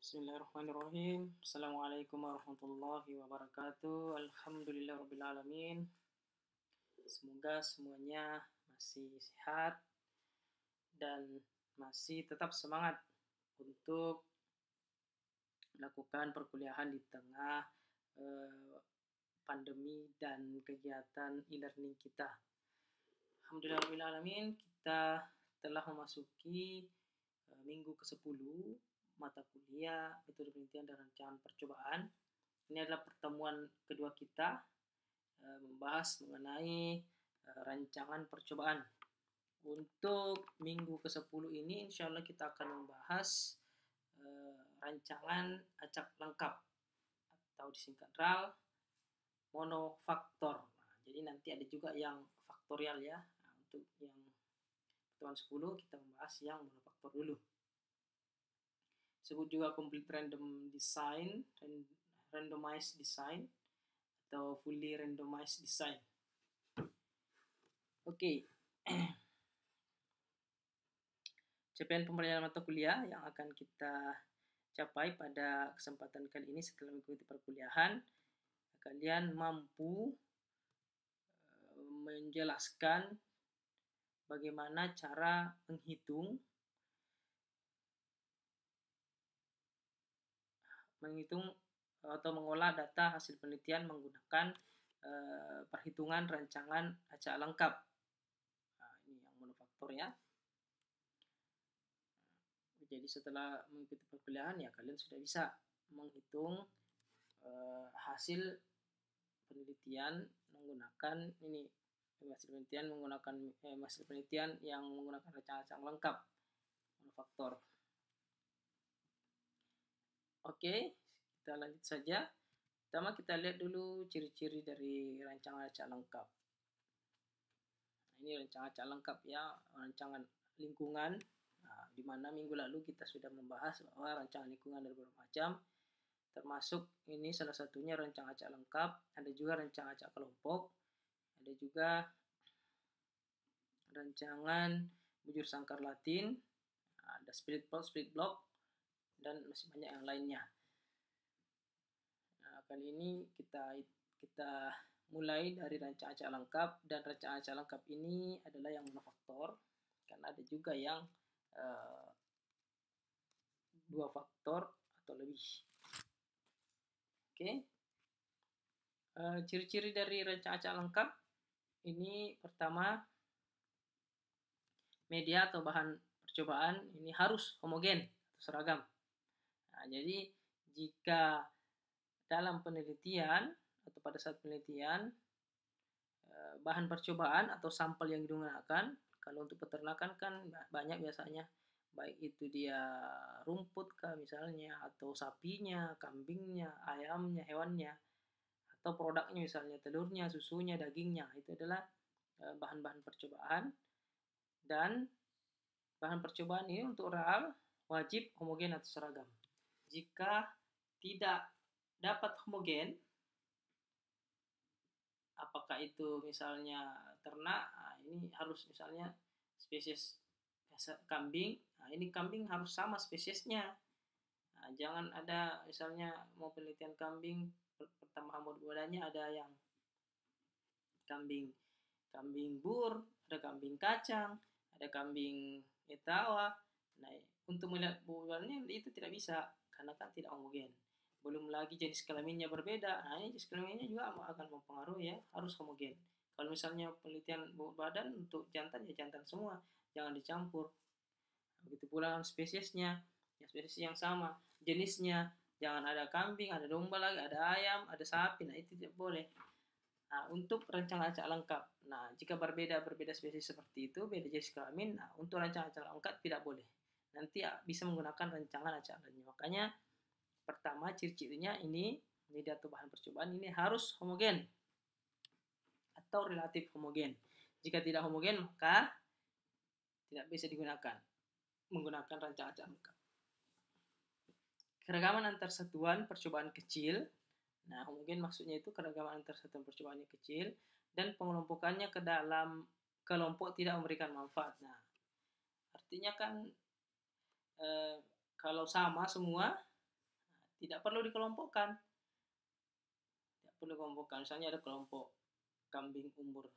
Bismillahirrahmanirrahim. Assalamualaikum warahmatullahi wabarakatuh. Alhamdulillahirrabbilalamin. Semoga semuanya masih sehat dan masih tetap semangat untuk melakukan perkuliahan di tengah pandemi dan kegiatan e-learning kita. Alhamdulillahirrabbilalamin, kita telah memasuki minggu ke-10 mata kuliah metode penelitian dan rancangan percobaan. Ini adalah pertemuan kedua kita membahas mengenai rancangan percobaan. Untuk minggu ke-10 ini insya Allah kita akan membahas rancangan acak lengkap atau disingkat RAL monofaktor. Nah, jadi nanti ada juga yang faktorial ya. Nah, untuk yang pertemuan 10 kita membahas yang monofaktor dulu. Sebut juga complete random design, randomized design, atau fully randomized design. Oke. Capaian pembelajaran mata kuliah yang akan kita capai pada kesempatan kali ini setelah mengikuti perkuliahan, kalian mampu menjelaskan bagaimana cara menghitung atau mengolah data hasil penelitian menggunakan perhitungan rancangan acak lengkap. Nah, ini yang monofaktor ya. Jadi setelah mengikuti perkuliahan ya kalian sudah bisa menghitung hasil penelitian menggunakan hasil penelitian yang menggunakan rancangan acak lengkap monofaktor. Oke, kita lanjut saja. Pertama kita lihat dulu ciri-ciri dari rancangan acak lengkap. Nah, ini rancangan acak lengkap ya, rancangan lingkungan. Nah, di mana minggu lalu kita sudah membahas bahwa rancangan lingkungan ada beberapa macam, termasuk ini salah satunya rancangan acak lengkap. Ada juga rancangan acak kelompok, ada juga rancangan bujur sangkar Latin, ada split block, dan masih banyak yang lainnya. Nah, kali ini kita mulai dari rancangan acak lengkap, dan rancangan acak lengkap ini adalah yang monofaktor karena ada juga yang dua faktor atau lebih. Oke. Ciri-ciri dari rancangan acak lengkap ini pertama, media atau bahan percobaan ini harus homogen atau seragam. Nah, jadi jika dalam penelitian atau pada saat penelitian bahan percobaan atau sampel yang digunakan, kalau untuk peternakan kan banyak biasanya, baik itu dia rumput kah misalnya, atau sapinya, kambingnya, ayamnya, hewannya, atau produknya misalnya telurnya, susunya, dagingnya, itu adalah bahan-bahan percobaan. Dan bahan percobaan ini untuk RAL wajib homogen atau seragam. Jika tidak dapat homogen, apakah itu misalnya ternak, nah ini harus misalnya spesies kambing, nah ini kambing harus sama spesiesnya. Nah, jangan ada misalnya mau penelitian kambing, pertambahan bobot badannya ada yang kambing bur, ada kambing kacang, ada kambing etawa. Nah, untuk melihat bobot badannya itu tidak bisa karena kan tidak homogen. Belum lagi jenis kelaminnya berbeda. Nah, ini jenis kelaminnya juga akan mempengaruhi ya, harus homogen. Kalau misalnya penelitian bobot badan untuk jantan ya jantan semua, jangan dicampur. Begitu pula spesiesnya, ya spesies yang sama, jenisnya jangan ada kambing, ada domba lagi, ada ayam, ada sapi. Nah, itu tidak boleh. Nah, untuk rancangan acak lengkap. Nah, jika berbeda spesies seperti itu, beda jenis kelamin, nah untuk rancangan acak lengkap tidak boleh. Nanti ya, bisa menggunakan rancangan acak lainnya. Makanya pertama ciri-cirinya ini media atau bahan percobaan ini harus homogen atau relatif homogen. Jika tidak homogen maka tidak bisa digunakan menggunakan rancangan acak lengkap. Keragaman antar satuan percobaan kecil. Nah, homogen maksudnya itu keragaman antar satuan percobaannya kecil dan pengelompokannya ke dalam kelompok tidak memberikan manfaat. Nah, artinya kan kalau sama semua tidak perlu dikelompokkan. Tidak perlu dikelompokkan. Misalnya ada kelompok kambing umur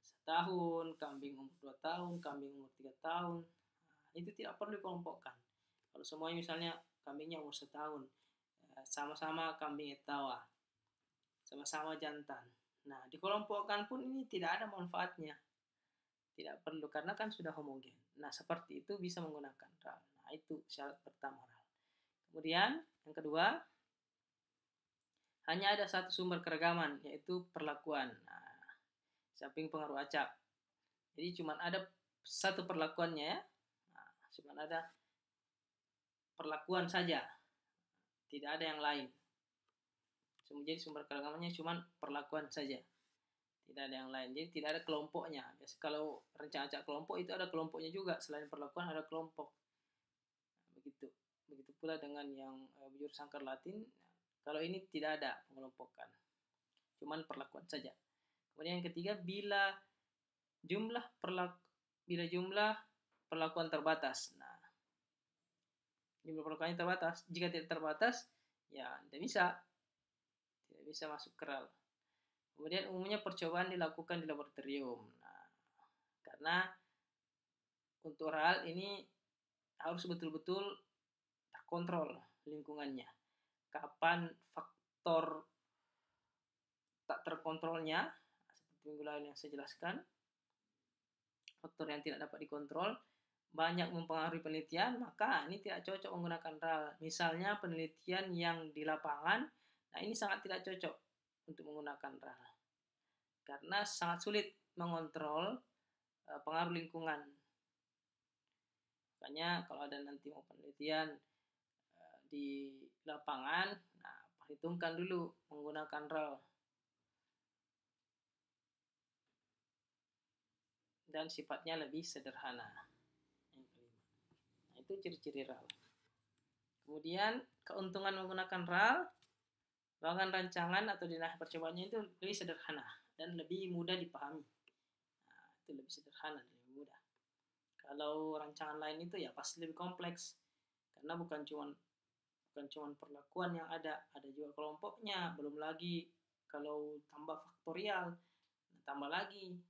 1 tahun, kambing umur 2 tahun, kambing umur 3 tahun. Nah, itu tidak perlu dikelompokkan. Kalau semuanya misalnya kambingnya umur 1 tahun, sama-sama kambing etawa, sama-sama jantan. Nah, dikelompokkan pun ini tidak ada manfaatnya. Tidak perlu, karena kan sudah homogen. Nah, seperti itu bisa menggunakan RAL. Nah, itu syarat pertama RAL. Kemudian, yang kedua, hanya ada satu sumber keragaman, yaitu perlakuan. Nah, samping pengaruh acak. Jadi cuma ada satu perlakuannya ya. Nah, cuma ada perlakuan saja. Tidak ada yang lain. Jadi sumber keragamannya cuma perlakuan saja. Tidak ada yang lain. Jadi tidak ada kelompoknya. Biasa kalau rencana acak kelompok itu ada kelompoknya juga. Selain perlakuan ada kelompok. Nah, begitu. Begitu pula dengan yang bujur sangkar Latin. Kalau ini tidak ada pengelompokan. Cuman perlakuan saja. Kemudian yang ketiga, bila jumlah perlakuan terbatas. Nah, jumlah perlakuannya terbatas. Jika tidak terbatas, ya tidak bisa masuk ke RAL. Kemudian umumnya percobaan dilakukan di laboratorium. Nah, karena untuk RAL ini harus betul-betul terkontrol lingkungannya. Kapan faktor tak terkontrolnya, seperti minggu lalu yang saya jelaskan, faktor yang tidak dapat dikontrol banyak mempengaruhi penelitian, maka ini tidak cocok menggunakan RAL. Misalnya penelitian yang di lapangan, nah ini sangat tidak cocok untuk menggunakan RAL. Karena sangat sulit mengontrol pengaruh lingkungan. Makanya kalau ada nanti mau penelitian di lapangan, nah perhitungkan dulu menggunakan RAL. Dan sifatnya lebih sederhana. Yang kelima. Nah, itu ciri-ciri RAL. Kemudian keuntungan menggunakan RAL, bahan rancangan atau dinah percobaannya itu lebih sederhana dan lebih mudah dipahami. Nah, itu lebih sederhana dan lebih mudah. Kalau rancangan lain itu ya pasti lebih kompleks karena bukan cuma perlakuan yang ada juga kelompoknya, belum lagi kalau tambah faktorial, tambah lagi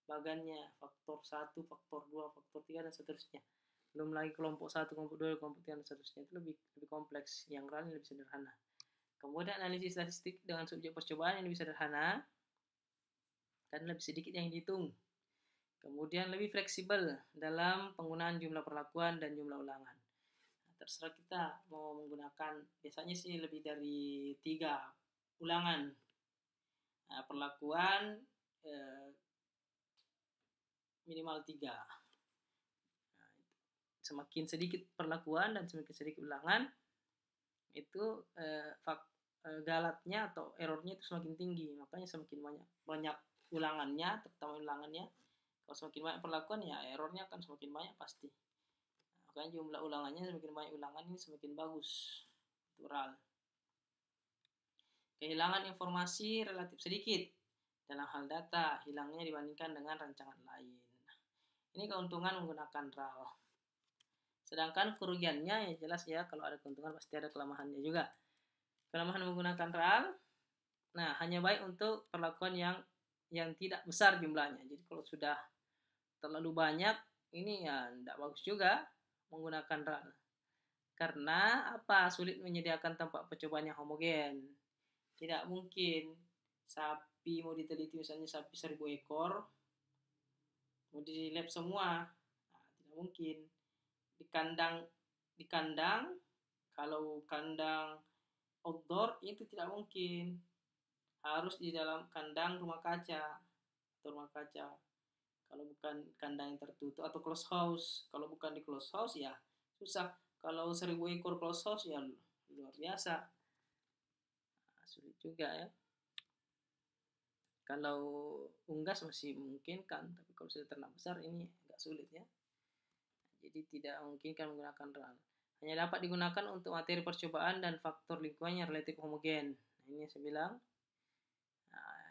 bagannya, faktor 1, faktor 2, faktor 3 dan seterusnya. Belum lagi kelompok 1, kelompok 2, kelompok 3 dan seterusnya. Itu lebih kompleks, yang RAL lebih sederhana. Kemudian analisis statistik dengan subjek percobaan yang lebih sederhana dan lebih sedikit yang dihitung. Kemudian lebih fleksibel dalam penggunaan jumlah perlakuan dan jumlah ulangan. Nah, terserah kita mau menggunakan, biasanya sih lebih dari 3 ulangan. Nah, perlakuan minimal 3. Nah, semakin sedikit perlakuan dan semakin sedikit ulangan, itu galatnya atau errornya itu semakin tinggi. Makanya semakin banyak ulangannya, terutama ulangannya. Kalau semakin banyak perlakuan ya errornya akan semakin banyak pasti. Nah, makanya jumlah ulangannya semakin banyak ulangan ini semakin bagus untuk RAL. Kehilangan informasi relatif sedikit dalam hal data, hilangnya dibandingkan dengan rancangan lain. Ini keuntungan menggunakan RAL. Sedangkan kerugiannya ya jelas ya, kalau ada keuntungan pasti ada kelemahannya juga. Kelemahan menggunakan RAL, nah hanya baik untuk perlakuan yang tidak besar jumlahnya. Jadi kalau sudah terlalu banyak, ini ya tidak bagus juga menggunakan RAL. Karena apa? Sulit menyediakan tempat percobaan yang homogen. Tidak mungkin sapi mau diteliti, misalnya sapi 1000 ekor, mau di lab semua. Nah, tidak mungkin. Di kandang, kalau kandang outdoor itu tidak mungkin. Harus di dalam kandang rumah kaca. Kalau bukan kandang yang tertutup atau close house. Kalau bukan di close house ya susah. Kalau 1000 ekor close house ya luar biasa. Nah, sulit juga ya. Kalau unggas masih memungkinkan, tapi kalau sudah ternak besar ini agak sulit ya. Jadi tidak memungkinkan menggunakan RAL. Hanya dapat digunakan untuk materi percobaan dan faktor lingkungan yang relatif homogen. Nah, ini saya bilang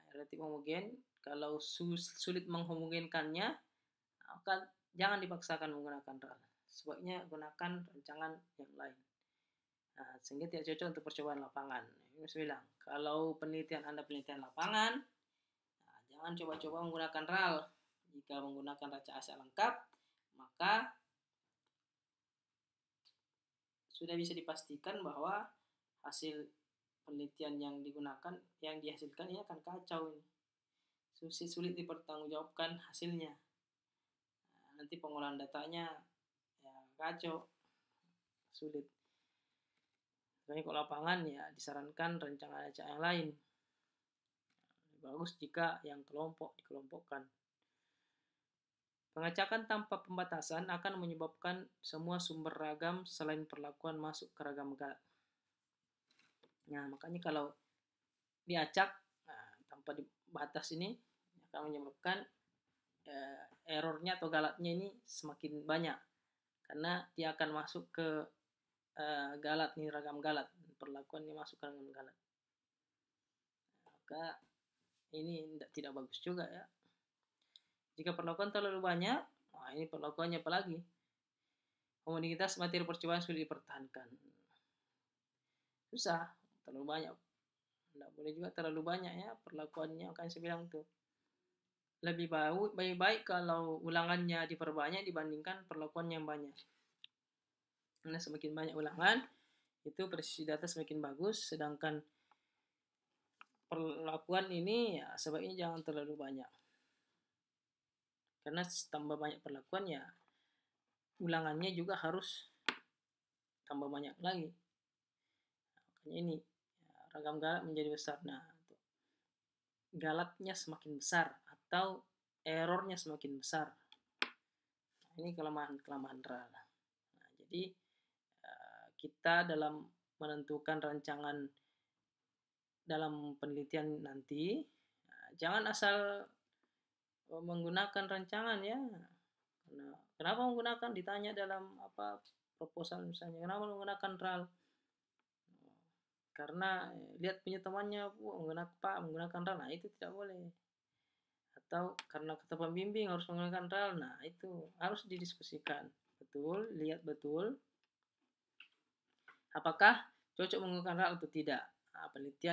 relatif homogen. Kalau sulit menghomogenkannya, jangan dipaksakan menggunakan RAL. Sebaiknya gunakan rancangan yang lain. Nah, sehingga tidak cocok untuk percobaan lapangan. Ini saya bilang, kalau penelitian Anda penelitian lapangan, nah, jangan coba-coba menggunakan RAL. Jika menggunakan raca AC lengkap, maka sudah bisa dipastikan bahwa hasil penelitian yang digunakan, yang dihasilkan ini akan kacau ini. Sulit dipertanggungjawabkan hasilnya. Nah, nanti pengolahan datanya ya kacau, sulit. Makanya kalau lapangan ya disarankan rancangan acak yang lain. Bagus jika yang dikelompokkan. Pengacakan tanpa pembatasan akan menyebabkan semua sumber ragam selain perlakuan masuk ke ragam galat. Nah, makanya kalau diacak tanpa dibatas ini akan menyebabkan errornya atau galatnya ini semakin banyak. Karena dia akan masuk ke galat nih, ragam galat. Perlakuan ini masuk ke ragam galat. Maka ini tidak bagus juga ya. Jika perlakuan terlalu banyak, nah ini perlakuannya apalagi. Homogenitas materi percobaan sulit dipertahankan. Susah, terlalu banyak. Tidak boleh juga terlalu banyak ya perlakuannya. Makanya saya bilang tuh, lebih baik kalau ulangannya diperbanyak dibandingkan perlakuannya yang banyak. Karena semakin banyak ulangan, itu presisi data semakin bagus. Sedangkan perlakuan ini ya sebaiknya jangan terlalu banyak. Karena tambah banyak perlakuan ya ulangannya juga harus tambah banyak lagi. Makanya ini ragam galat menjadi besar. Nah, galatnya semakin besar atau errornya semakin besar. Nah, ini kelemahan RAL. Nah, jadi kita dalam menentukan rancangan dalam penelitian nanti, jangan asal menggunakan rancangan ya. Kenapa menggunakan, ditanya dalam proposal misalnya, kenapa menggunakan RAL? Karena lihat punya temannya menggunakan RAL, nah itu tidak boleh. Atau karena kata pembimbing harus menggunakan RAL, nah itu harus didiskusikan betul, lihat betul apakah cocok menggunakan RAL atau tidak. Nah,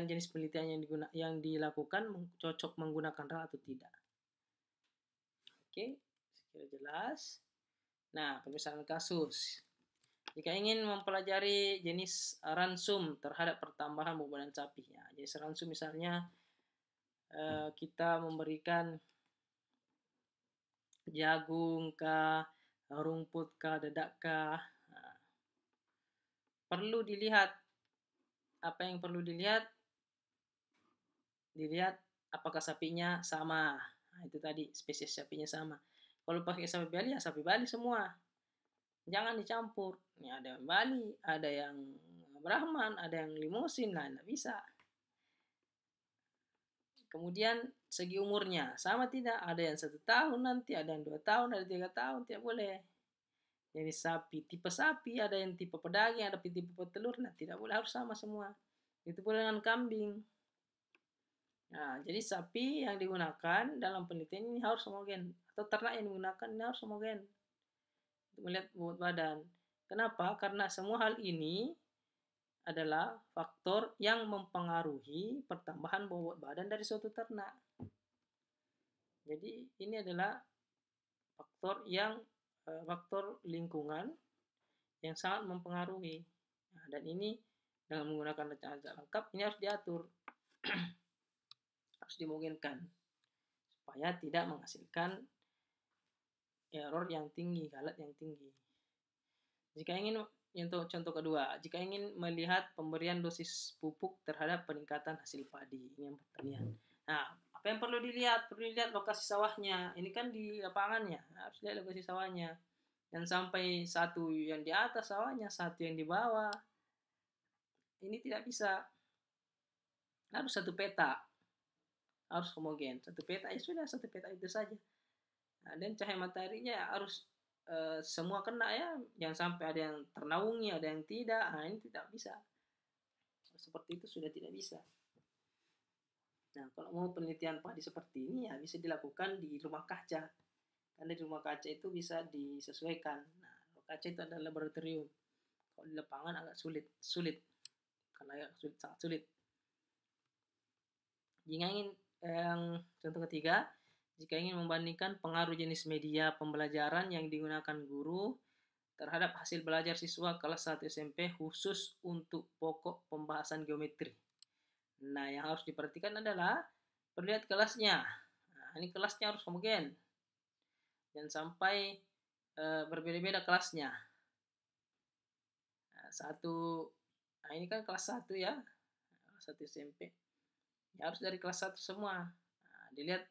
jenis penelitian yang dilakukan cocok menggunakan RAL atau tidak. Oke, sekira jelas. Nah, pemisahan kasus. Jika ingin mempelajari jenis ransum terhadap pertambahan bobot badan sapi, ya, jenis ransum misalnya kita memberikan jagung kah, rumput kah, dedak kah, perlu dilihat. Apa yang perlu dilihat apakah sapinya sama. Nah, itu tadi spesies sapinya sama. Kalau pakai sapi Bali ya sapi Bali semua, jangan dicampur. Ini ada yang Bali, ada yang Brahman, ada yang Limousin, nah tidak bisa. Kemudian segi umurnya sama tidak, ada yang 1 tahun nanti, ada yang 2 tahun, ada 3 tahun, tidak boleh. Jadi tipe sapi, ada yang tipe pedaging, ada tipe petelur, nah tidak boleh, harus sama semua. Itu pun dengan kambing. Nah, jadi sapi yang digunakan dalam penelitian ini harus homogen, atau ternak yang digunakan ini harus homogen untuk melihat bobot badan. Kenapa? Karena semua hal ini adalah faktor yang mempengaruhi pertambahan bobot badan dari suatu ternak. Jadi ini adalah faktor lingkungan yang sangat mempengaruhi. Nah, dan ini dengan menggunakan rencana lengkap ini harus diatur. Harus dimungkinkan supaya tidak menghasilkan error yang tinggi, galat yang tinggi. Jika ingin, untuk contoh kedua, jika ingin melihat pemberian dosis pupuk terhadap peningkatan hasil padi, ini yang pertanian. Nah, apa yang perlu dilihat? Perlu dilihat lokasi sawahnya. Ini kan di lapangannya, harus lihat lokasi sawahnya. Dan sampai satu yang di atas sawahnya, satu yang di bawah. Ini tidak bisa. Harus satu peta. Harus homogen. Satu peta, ya sudah, satu peta itu saja. Nah, dan cahaya mataharinya harus semua kena ya, jangan sampai ada yang ternaungi, ada yang tidak. Nah, ini tidak bisa. Seperti itu sudah tidak bisa. Nah, kalau mau penelitian padi seperti ini ya bisa dilakukan di rumah kaca. Karena di rumah kaca itu bisa disesuaikan. Nah, rumah kaca itu adalah laboratorium. Kalau di lapangan agak sulit karena agak sulit, sangat sulit. Jika ingin contoh ketiga, jika ingin membandingkan pengaruh jenis media pembelajaran yang digunakan guru terhadap hasil belajar siswa kelas 1 SMP khusus untuk pokok pembahasan geometri. Nah, yang harus diperhatikan adalah perlihat kelasnya. Nah, ini kelasnya harus homogen. Jangan sampai berbeda-beda kelasnya. Nah, ini kan kelas 1 ya. Kelas 1 SMP. Ya, harus dari kelas 1 semua. Nah, dilihat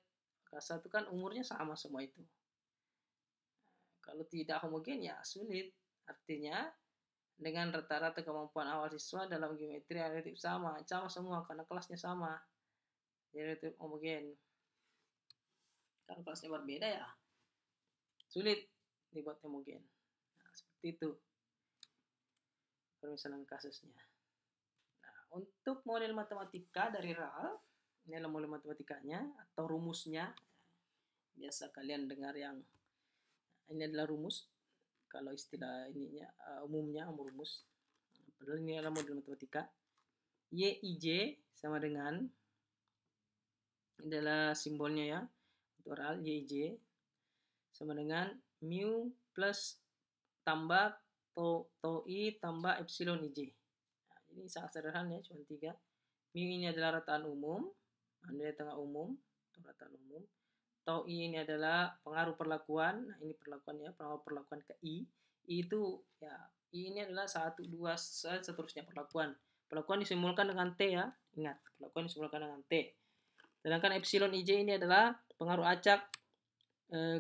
kelas 1 kan umurnya sama semua itu. Kalau tidak homogen ya sulit. Artinya dengan rata-rata kemampuan awal siswa dalam geometri relatif sama semua karena kelasnya sama. Jadi relatif homogen. Kalau kelasnya berbeda ya sulit dibuat homogen. Nah, seperti itu permisalan kasusnya. Nah, untuk model matematika dari RAL, ini adalah model matematikanya atau rumusnya. Biasa kalian dengar yang ini adalah rumus. Kalau istilah ininya umumnya rumus. Padahal ini adalah model matematika. YIJ sama dengan, ini adalah simbolnya ya, untuk RAL YIJ sama dengan mu plus tambah tau I tambah epsilon IJ. Nah, ini sangat sederhana ya, cuma 3. Mu ini adalah rataan umum, nilai tengah umum, atau rataan umum. Tau I ini adalah pengaruh perlakuan. Nah, ini perlakuannya, pengaruh perlakuan ke I. I itu ya, I ini adalah 1, 2, seterusnya perlakuan. Perlakuan disimbolkan dengan T ya. Ingat, perlakuan disimbolkan dengan T. Sedangkan epsilon IJ ini adalah pengaruh acak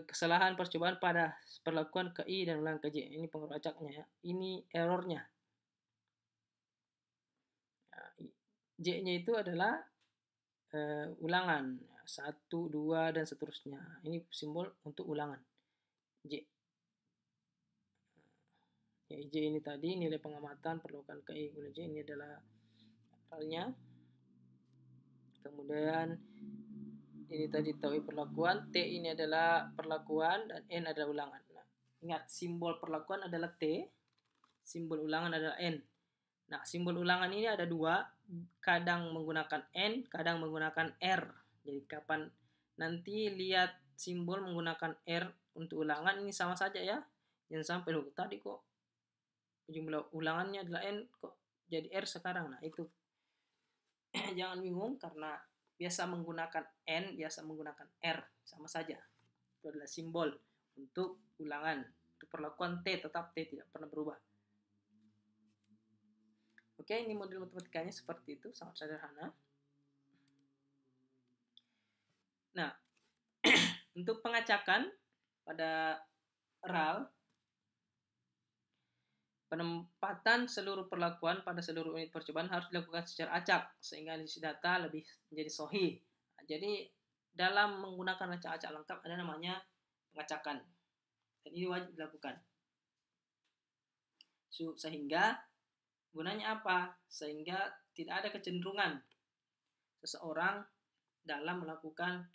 kesalahan percobaan pada perlakuan ke I dan ulang ke J. Ini pengaruh acaknya ya. Ini errornya. Nah, J-nya itu adalah ulangan. 1, 2, dan seterusnya. Ini simbol untuk ulangan. J. Ya, J ini tadi nilai pengamatan perlakuan ke I guna J. Ini adalah halnya. Kemudian ini tadi tahu perlakuan, T ini adalah perlakuan dan N adalah ulangan. Nah, ingat simbol perlakuan adalah T, simbol ulangan adalah N. Nah, simbol ulangan ini ada 2, kadang menggunakan N, kadang menggunakan R. Jadi kapan nanti lihat simbol menggunakan R untuk ulangan ini sama saja ya. Jangan sampai loh tadi kok jumlah ulangannya adalah N kok jadi R sekarang. Nah, itu jangan bingung karena biasa menggunakan N, biasa menggunakan R, sama saja. Itu adalah simbol untuk ulangan. Untuk perlakuan T, tetap T, tidak pernah berubah. Oke, ini model matematikanya seperti itu, sangat sederhana. Nah, untuk pengacakan pada RAL, penempatan seluruh perlakuan pada seluruh unit percobaan harus dilakukan secara acak sehingga analisis data lebih menjadi sahih. Nah, jadi dalam menggunakan acak-acak lengkap ada namanya pengacakan. Dan ini wajib dilakukan. Sehingga gunanya apa? Sehingga tidak ada kecenderungan seseorang dalam melakukan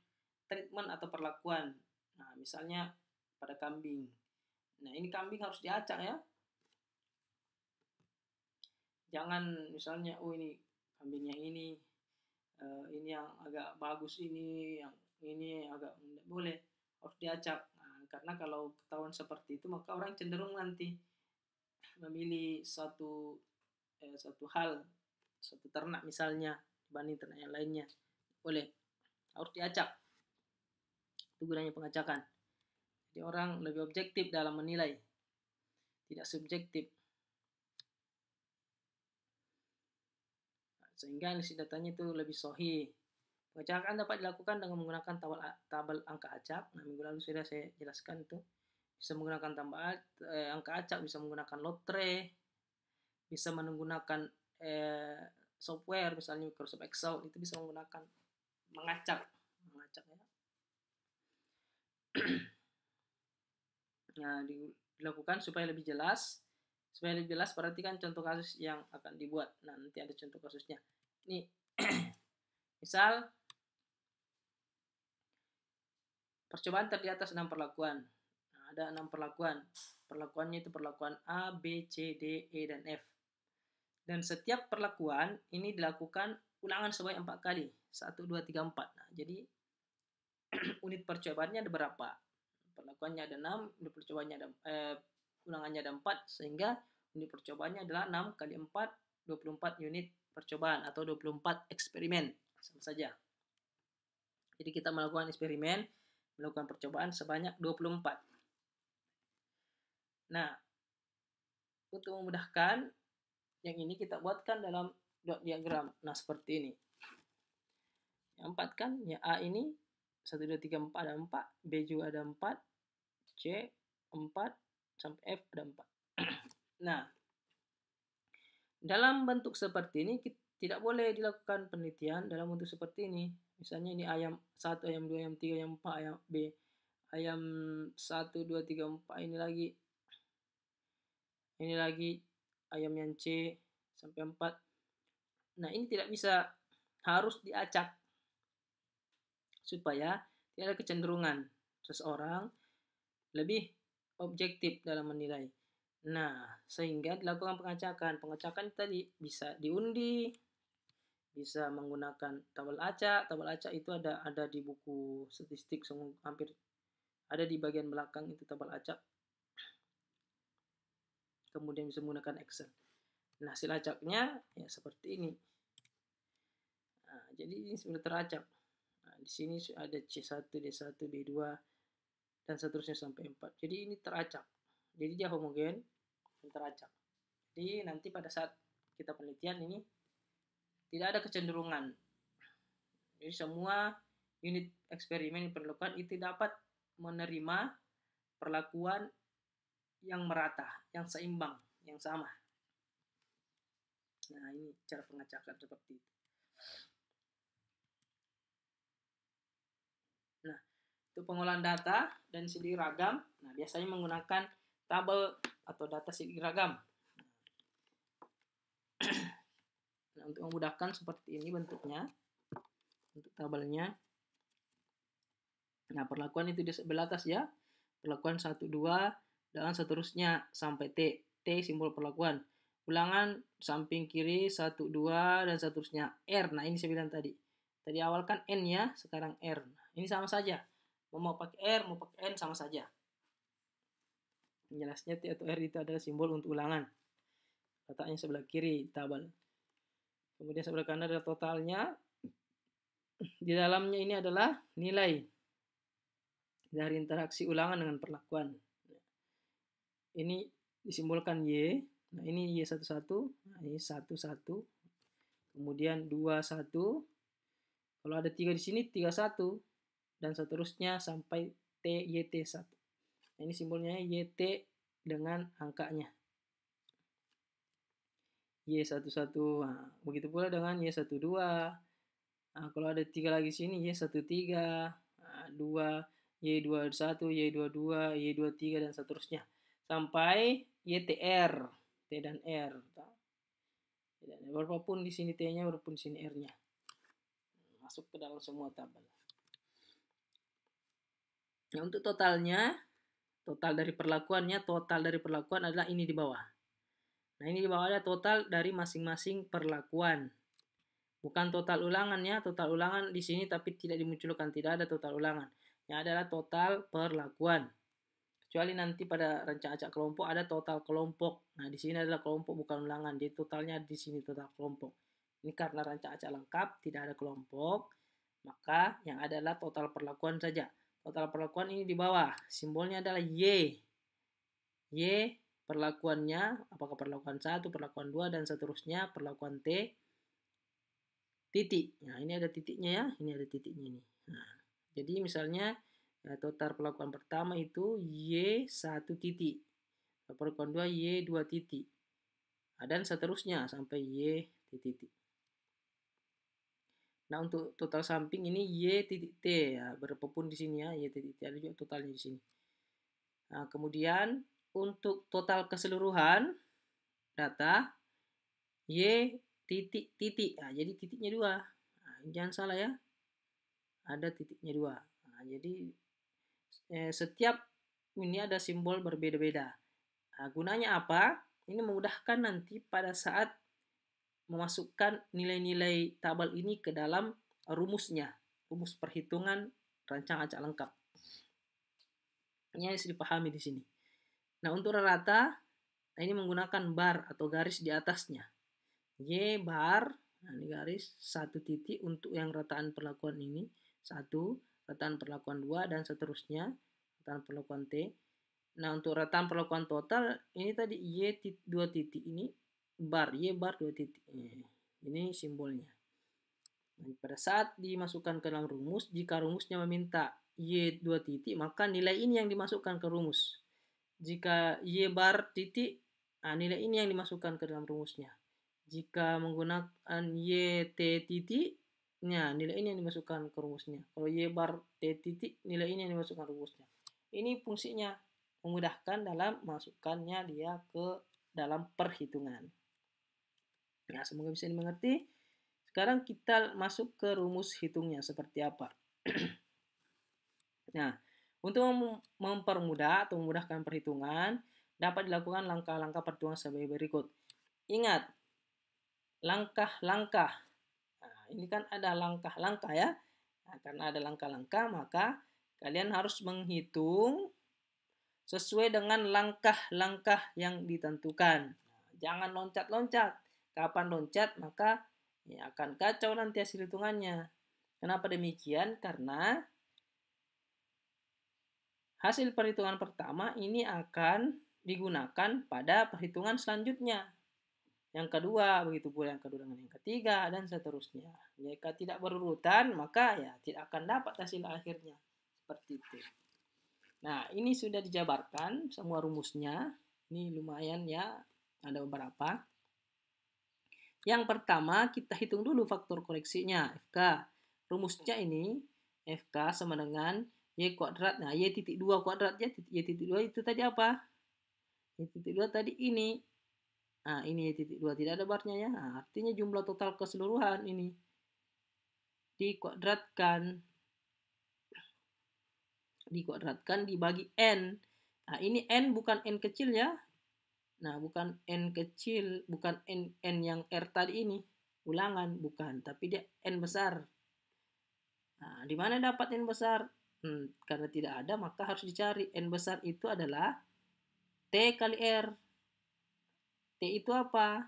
treatment atau perlakuan. Nah, misalnya pada kambing. Nah, ini kambing harus diacak ya. Jangan misalnya, oh ini kambing yang ini yang agak bagus ini, yang ini agak tidak boleh, harus diacak. Nah, karena kalau ketahuan seperti itu maka orang cenderung nanti memilih satu hal, satu ternak misalnya dibanding ternak yang lainnya. Boleh, harus diacak. Itu gunanya pengacakan. Jadi orang lebih objektif dalam menilai, tidak subjektif. Sehingga analisis datanya itu lebih sahih. Pengacakan dapat dilakukan dengan menggunakan tabel angka acak. Nah, minggu lalu sudah saya jelaskan itu. Bisa menggunakan angka acak, bisa menggunakan lotre, bisa menggunakan software, misalnya Microsoft Excel, itu bisa menggunakan mengacak ya. Nah, dilakukan supaya lebih jelas. Supaya lebih jelas, perhatikan contoh kasus yang akan dibuat. Nah, nanti ada contoh kasusnya. Ini, misal, percobaan terdiri atas 6 perlakuan. Nah, ada 6 perlakuan. Perlakuannya itu perlakuan A, B, C, D, E, dan F. Dan setiap perlakuan ini dilakukan ulangan sebanyak 4 kali. 1, 2, 3, 4. Nah, jadi unit percobaannya ada berapa? Perlakuannya ada 6, unit percobaannya ada ulangannya ada 4, sehingga unit percobaannya adalah 6 kali 4, 24 unit percobaan atau 24 eksperimen. Sama saja. Jadi kita melakukan eksperimen, melakukan percobaan sebanyak 24. Nah, untuk memudahkan, yang ini kita buatkan dalam dot diagram. Nah, seperti ini. Yang 4 kan, ya A ini 1, 2, 3, 4 ada 4, B juga ada 4, C 4, sampai F ada 4. Nah, dalam bentuk seperti ini tidak boleh dilakukan penelitian dalam bentuk seperti ini. Misalnya ini ayam 1, ayam 2, ayam 3, ayam 4, ayam B. Ayam 1, 2, 3, 4 ini lagi. Ini lagi ayam yang C sampai 4. Nah, ini tidak bisa, harus diacak supaya tidak ada kecenderungan seseorang lebih objektif dalam menilai. Nah, sehingga dilakukan pengacakan. Pengacakan tadi bisa diundi, bisa menggunakan tabel acak. Tabel acak itu ada di buku statistik, hampir ada di bagian belakang itu tabel acak. Kemudian bisa menggunakan Excel. Nah, hasil acaknya ya seperti ini. Nah, jadi ini sudah teracak. Nah, di sini ada C1, D1, B2, dan seterusnya sampai 4. Jadi ini teracak. Jadi dia homogen dan teracak. Jadi nanti pada saat kita penelitian ini tidak ada kecenderungan. Jadi semua unit eksperimen yang diperlukan itu dapat menerima perlakuan yang merata, yang seimbang, yang sama. Nah, ini cara pengacakan seperti itu. Nah, untuk pengolahan data dan sidik ragam, nah biasanya menggunakan tabel atau data sidik ragam. Nah, untuk memudahkan seperti ini bentuknya, untuk tabelnya. Nah, perlakuan itu di sebelah atas ya. Perlakuan 1, 2, dan seterusnya sampai T. T simbol perlakuan. Ulangan samping kiri 1, 2, dan seterusnya. R. Nah, ini saya bilang tadi. Tadi awal kan N ya, sekarang R. Nah, ini sama saja. Mau pakai R, mau pakai N sama saja. Jelasnya T atau R itu adalah simbol untuk ulangan. Letaknya sebelah kiri tabel. Kemudian sebelah kanan adalah totalnya. Di dalamnya ini adalah nilai dari interaksi ulangan dengan perlakuan. Ini disimbolkan Y. Nah, ini Y11. Nah, ini 11. Kemudian 21. Kalau ada 3 di sini 31 dan seterusnya sampai YT1. Nah, ini simbolnya YT dengan angkanya. Y11. Nah, begitu pula dengan Y12. Nah, kalau ada 3 lagi di sini Y13, nah, 2, Y21, Y22, Y23 dan seterusnya sampai YTR, T dan R. Berapapun di sini T-nya, berapapun di sini R-nya. Masuk ke dalam semua tabel. Nah, untuk totalnya, total dari perlakuan adalah ini di bawah. Nah, ini di bawah ada total dari masing-masing perlakuan. Bukan total ulangan ya, total ulangan di sini tapi tidak dimunculkan, tidak ada total ulangan. Yang adalah total perlakuan. Kecuali nanti pada rencana acak kelompok ada total kelompok. Nah, di sini adalah kelompok bukan ulangan. Jadi totalnya di sini total kelompok. Ini karena rencana acak lengkap, tidak ada kelompok, maka yang adalah total perlakuan saja. Total perlakuan ini di bawah. Simbolnya adalah Y. Y perlakuannya, apakah perlakuan 1, perlakuan 2, dan seterusnya, perlakuan T, titik. Nah, ini ada titiknya ya, ini ada titiknya ini. Nah, jadi misalnya total perlakuan pertama itu Y1 titik. Perlakuan 2 Y2 titik. Nah, dan seterusnya sampai Y titik. Nah, untuk total samping ini Y titik T ya, berapapun di sini ya, Y titik T ada juga totalnya di sini. Nah, kemudian untuk total keseluruhan data Y titik titik. Nah, jadi titiknya 2. Nah, jangan salah ya. Ada titiknya 2. Nah, jadi setiap ini ada simbol berbeda-beda. Nah, gunanya apa? Ini memudahkan nanti pada saat memasukkan nilai-nilai tabel ini ke dalam rumusnya, rumus perhitungan rancang acak lengkap. Ini harus dipahami di sini. Nah, untuk rata, nah ini menggunakan bar atau garis di atasnya. Y bar, nah ini garis, satu titik untuk yang rataan perlakuan ini, satu, rataan perlakuan 2, dan seterusnya, rataan perlakuan T. Nah, untuk rataan perlakuan total, ini tadi Y 2 titik, ini bar, Y bar 2 titik. Ini simbolnya. Nah, pada saat dimasukkan ke dalam rumus, jika rumusnya meminta Y 2 titik, maka nilai ini yang dimasukkan ke rumus. Jika Y bar titik, nah nilai ini yang dimasukkan ke dalam rumusnya. Jika menggunakan Y T titik, nah nilai ini yang dimasukkan ke rumusnya. Kalau Y bar T titik, nilai ini yang dimasukkan ke rumusnya. Ini fungsinya, memudahkan dalam masukkannya dia ke dalam perhitungan. Nah, semoga bisa dimengerti. Sekarang kita masuk ke rumus hitungnya seperti apa. Nah, untuk mempermudah atau memudahkan perhitungan, dapat dilakukan langkah-langkah perhitungan sebagai berikut. Ingat, langkah-langkah. Nah, ini kan ada langkah-langkah ya. Nah, karena ada langkah-langkah, maka kalian harus menghitung sesuai dengan langkah-langkah yang ditentukan. Nah, jangan loncat-loncat. Kapan loncat, maka ya akan kacau nanti hasil hitungannya. Kenapa demikian? Karena hasil perhitungan pertama ini akan digunakan pada perhitungan selanjutnya. Yang kedua, begitu pula yang kedua dengan yang ketiga, dan seterusnya. Jika tidak berurutan, maka ya tidak akan dapat hasil akhirnya. Seperti itu. Nah, ini sudah dijabarkan semua rumusnya. Ini lumayan ya, ada beberapa. Yang pertama, kita hitung dulu faktor koreksinya, FK. Rumusnya ini, FK sama dengan Y kuadrat. Nah, Y titik 2 kuadratnya, Y titik 2 itu tadi apa? Y titik 2 tadi ini. Nah, ini Y titik 2, tidak ada barnya ya. Nah, artinya jumlah total keseluruhan ini. Dikuadratkan dibagi N. Nah, ini N bukan N kecil ya. Nah, bukan N kecil, bukan N yang R tadi ini. Ulangan, bukan. Tapi dia N besar. Nah, di mana dapat N besar? Karena tidak ada, maka harus dicari. N besar itu adalah T kali R. T itu apa?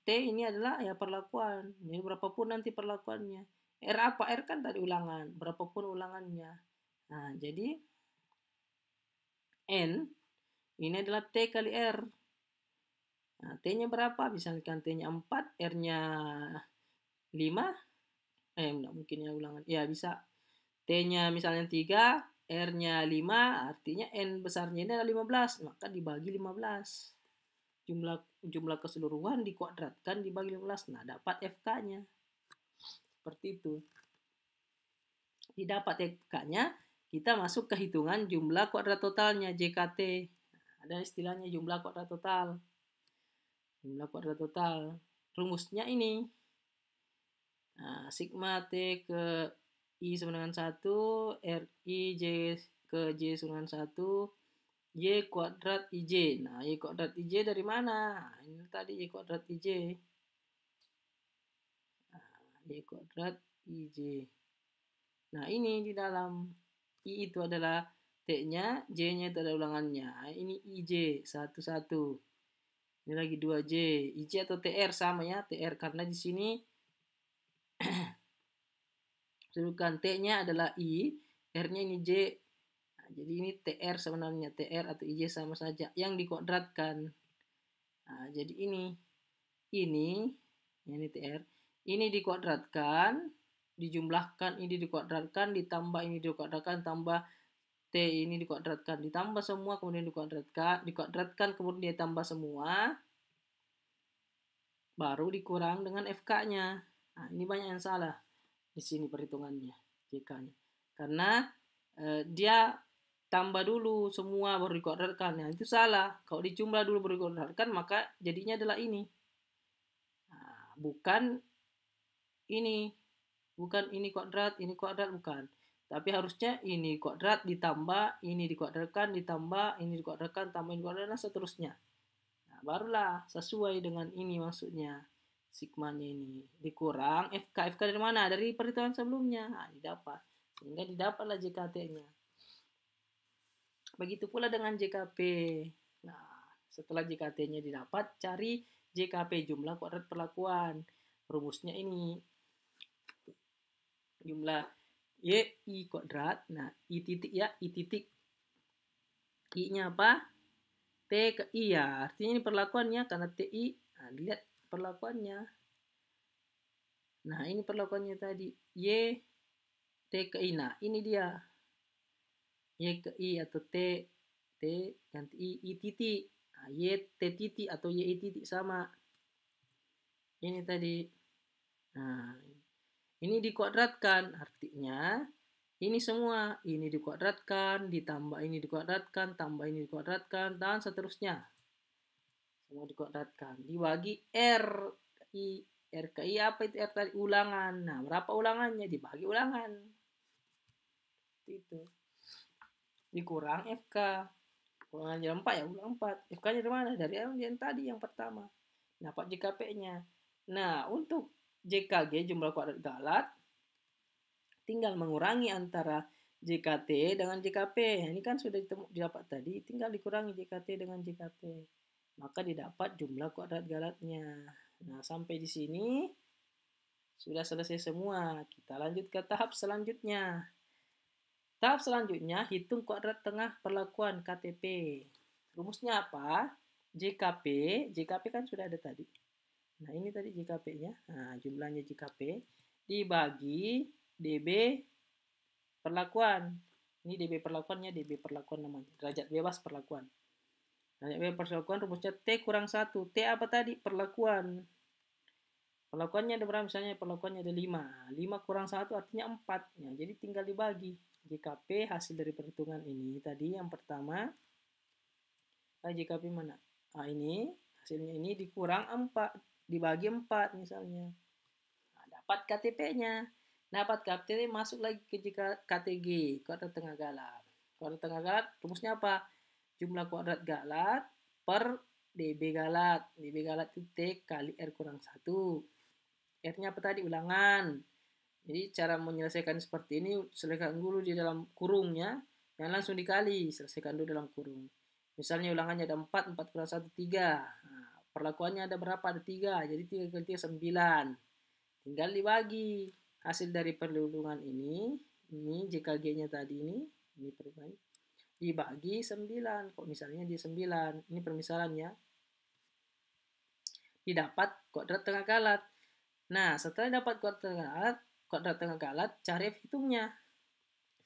T ini adalah ya perlakuan. Jadi berapapun nanti perlakuannya. R apa? R kan tadi ulangan. Berapapun ulangannya. Nah, jadi N ini adalah T kali R. Nah, T-nya berapa? Misalkan T-nya 4, R-nya 5. Enggak mungkin ya ulangan. Ya, bisa. T-nya misalnya 3, R-nya 5, artinya N besarnya ini adalah 15. Maka dibagi 15. Jumlah keseluruhan dikuadratkan dibagi 15. Nah, dapat FK-nya. Seperti itu. Didapat FK-nya, kita masuk ke hitungan jumlah kuadrat totalnya, JKT. Nah, ada istilahnya jumlah kuadrat total. Jumlah kuadrat total. Rumusnya ini. Nah, sigma T ke I sama dengan 1, RI J ke J sama dengan 1, Y kuadrat IJ. Nah, Y kuadrat IJ dari mana? Nah, ini tadi Y kuadrat IJ. Nah, Y kuadrat IJ. Nah, ini di dalam I itu adalah T-nya, J-nya itu adalah ulangannya. Nah, ini IJ, 1, 1. Ini lagi 2J. IJ atau TR sama ya, TR karena di sini sedangkan T-nya adalah I, R-nya ini J. Nah, jadi ini TR sebenarnya, TR atau IJ sama saja yang dikuadratkan. Nah, jadi ini TR, ini dikuadratkan, dijumlahkan, ini dikuadratkan, ditambah ini dikuadratkan, tambah T ini dikuadratkan, ditambah semua, kemudian dikuadratkan, kemudian ditambah semua, baru dikurang dengan FK-nya. Nah, ini banyak yang salah di sini perhitungannya, JK-nya. Karena dia tambah dulu semua baru dikuadratkan. Nah, itu salah. Kalau dijumlah dulu baru dikuadratkan, maka jadinya adalah ini. Nah, bukan ini kuadrat, bukan. Tapi harusnya ini kuadrat ditambah, ini dikuadratkan, ditambah, ini dikuadratkan, tambah ini dikuadratkan, dan seterusnya. Nah, barulah sesuai dengan ini maksudnya. Sigmanya ini dikurang FK. FK dari mana? Dari perhitungan sebelumnya. Nah, didapat. Sehingga didapatlah JKT-nya. Begitu pula dengan JKP. Nah, setelah JKT-nya didapat, cari JKP, jumlah kuadrat perlakuan. Rumusnya ini. Jumlah Y I kuadrat. Nah, I titik ya, I titik. I-nya apa? T ke I ya. Artinya ini perlakuannya karena TI. Nah, lihat perlakuannya. Nah, ini perlakuannya tadi. Y T ke I. Nah, ini dia. Y ke I atau T. T ganti I titik. Nah, Y T titik atau Y I titik sama. Ini tadi. Nah, ini dikuadratkan. Artinya ini semua. Ini dikuadratkan, ditambah ini dikuadratkan, tambah ini dikuadratkan, dan seterusnya. Semua dikuadratkan. Dibagi R I. R ke I apa itu R tadi? Ulangan. Nah, berapa ulangannya? Dibagi ulangan. Itu. Dikurang FK. Ulangan jadi 4 ya, ulang 4. FK-nya dari mana? Dari yang tadi, yang pertama. Dapat JKP-nya. Nah, untuk JKG, jumlah kuadrat galat, tinggal mengurangi antara JKT dengan JKP. Ini kan sudah didapat tadi, tinggal dikurangi JKT dengan JKP. Maka didapat jumlah kuadrat galatnya. Nah, sampai di sini sudah selesai semua. Kita lanjut ke tahap selanjutnya. Tahap selanjutnya, hitung kuadrat tengah perlakuan KTP. Rumusnya apa? JKP. JKP kan sudah ada tadi. Nah, ini tadi JKP-nya. Nah, jumlahnya JKP dibagi DB perlakuan. Ini DB perlakuannya, DB perlakuan namanya. Derajat bebas perlakuan. Derajat bebas perlakuan rumusnya T kurang 1. T apa tadi? Perlakuan. Perlakuannya ada berapa? Misalnya perlakuannya ada 5. 5 kurang 1 artinya 4. Ya, jadi tinggal dibagi. JKP hasil dari perhitungan ini tadi yang pertama. JKP mana? Nah, ini hasilnya ini dikurang 4. Dibagi 4 misalnya. Nah, dapat KTP-nya. Dapat KTP masuk lagi ke KTG. Kuadrat tengah galat. Kuadrat tengah galat rumusnya apa? Jumlah kuadrat galat per DB galat. DB galat itu T kali R kurang 1. R-nya apa tadi? Ulangan. Jadi cara menyelesaikan seperti ini, selesaikan dulu di dalam kurungnya, dan langsung dikali, selesaikan dulu dalam kurung. Misalnya ulangannya ada 4, 4 kurang 1, 3. Nah, perlakuannya ada berapa? Ada 3, jadi 3 kali 3, 9. Tinggal dibagi. Hasil dari perhitungan ini JKG-nya tadi ini perubahan, dibagi 9. Kok misalnya di 9, ini permisalannya. Didapat kuadrat tengah galat. Nah, setelah dapat kuadrat tengah galat, cari F hitungnya.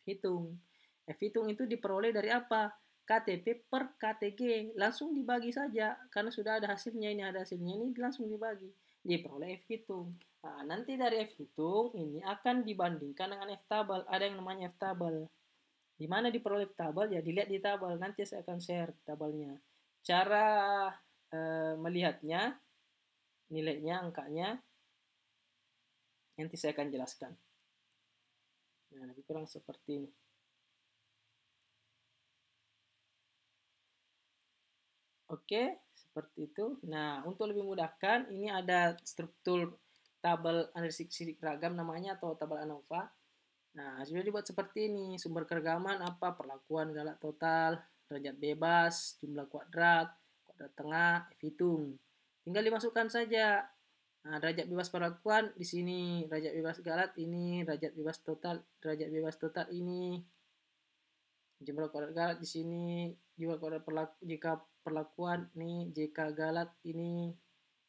F hitung itu diperoleh dari apa? KTP per KTG. Langsung dibagi saja. Karena sudah ada hasilnya, ini ada hasilnya, ini langsung dibagi. Diperoleh F hitung. Nah, nanti dari F hitung, ini akan dibandingkan dengan F tabel. Ada yang namanya F tabel. Di mana diperoleh F tabel? Ya, dilihat di tabel. Nanti saya akan share tabelnya. Cara melihatnya, nilainya, angkanya, nanti saya akan jelaskan. Nah, lebih kurang seperti ini. Oke, seperti itu. Nah, untuk lebih mudahkan, ini ada struktur tabel analisis ragam namanya, atau tabel ANOVA. Nah, sudah dibuat seperti ini. Sumber keragaman apa? Perlakuan galat total, derajat bebas, jumlah kuadrat, kuadrat tengah, F hitung. Tinggal dimasukkan saja. Nah, derajat bebas perlakuan di sini, derajat bebas galat ini, derajat bebas total ini. Jumlah kuadrat galat di sini, jumlah kuadrat jika perlakuan nih, jika galat ini,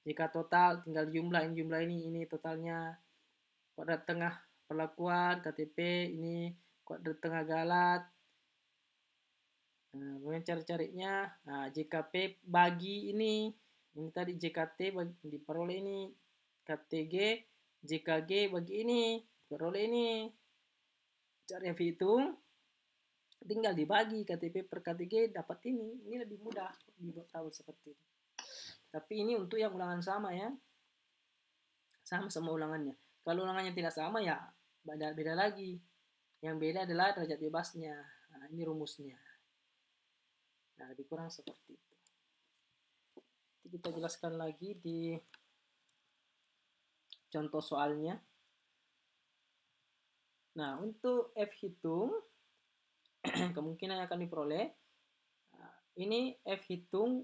jika total tinggal jumlah ini totalnya. Kuadrat tengah perlakuan KTP ini, kuadrat tengah galat. Nah, bagaimana cara-caranya? Nah, JKP bagi ini tadi JKT bagi, diperoleh ini, KTG, JKG bagi ini, peroleh ini. Cara hitung, tinggal dibagi KTP per KTG dapat ini lebih mudah dibuat tabel seperti ini. Tapi ini untuk yang ulangan sama ya, sama semua ulangannya. Kalau ulangannya tidak sama ya beda lagi. Yang beda adalah derajat bebasnya. Nah, ini rumusnya. Nah, lebih kurang seperti itu. Nanti kita jelaskan lagi di contoh soalnya. Nah, untuk F hitung, kemungkinan yang akan diperoleh, ini F hitung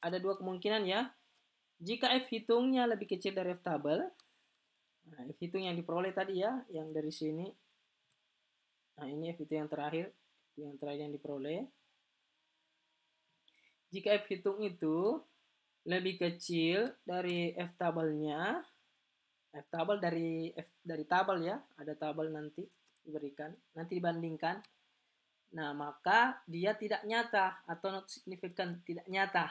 ada dua kemungkinan ya. Jika F hitungnya lebih kecil dari F tabel, nah, F hitung yang diperoleh tadi ya, yang dari sini. Nah, ini F hitung yang terakhir yang diperoleh. Jika F hitung itu lebih kecil dari F tabelnya, F tabel dari tabel ya, ada tabel nanti diberikan, nanti dibandingkan. Nah, maka dia tidak nyata atau not significant, tidak nyata.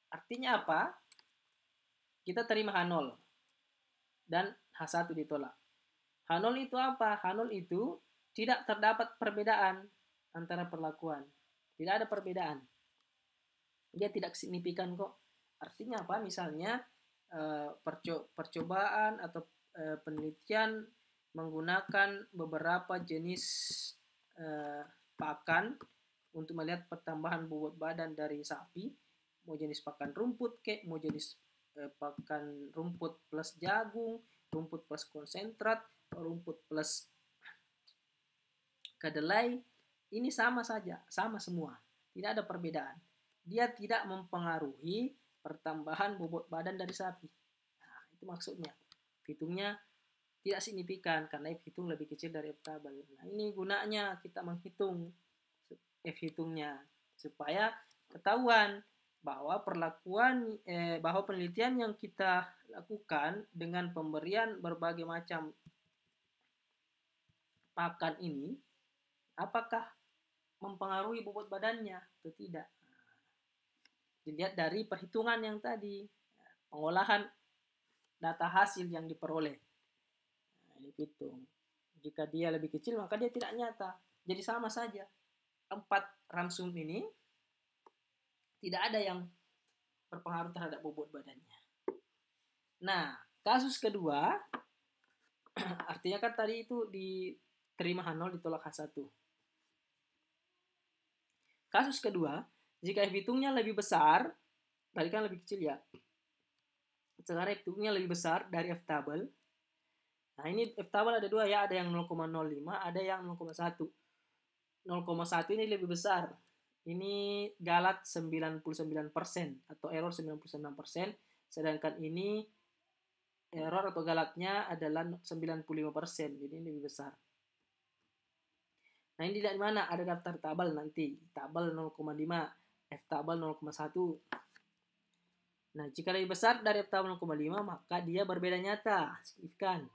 Artinya apa? Kita terima H0 dan H1 ditolak. H0 itu apa? H0 itu tidak terdapat perbedaan antara perlakuan. Tidak ada perbedaan. Dia tidak signifikan kok. Artinya apa? Misalnya percobaan atau penelitian menggunakan beberapa jenis pakan untuk melihat pertambahan bobot badan dari sapi, mau jenis pakan rumput kek, mau jenis pakan rumput plus jagung, rumput plus konsentrat, rumput plus kedelai, ini sama saja, sama semua, tidak ada perbedaan. Dia tidak mempengaruhi pertambahan bobot badan dari sapi. Nah, itu maksudnya. Hitungnya tidak signifikan karena F hitung lebih kecil dari F tabel. Nah, ini gunanya kita menghitung F hitungnya supaya ketahuan bahwa bahwa penelitian yang kita lakukan dengan pemberian berbagai macam pakan ini apakah mempengaruhi bobot badannya atau tidak. Dilihat dari perhitungan yang tadi, pengolahan data hasil yang diperoleh. Nah, ini hitung. Jika dia lebih kecil maka dia tidak nyata. Jadi sama saja. 4 ramsum ini tidak ada yang berpengaruh terhadap bobot badannya. Nah, kasus kedua, artinya kan tadi itu diterima H0 ditolak H1. Kasus kedua, jika F hitungnya lebih besar, tadi kan lebih kecil ya. Sekarang F hitungnya lebih besar dari F tabel. Nah, ini F tabel ada dua ya, ada yang 0,05, ada yang 0,1. 0,1 ini lebih besar. Ini galat 99% atau error 99%, sedangkan ini error atau galatnya adalah 95%, jadi ini lebih besar. Nah, ini di mana? Ada daftar tabel nanti. Tabel 0,5, F tabel 0,1. Nah, jika lebih besar dari F tabel 0,5, maka dia berbeda nyata, signifikan.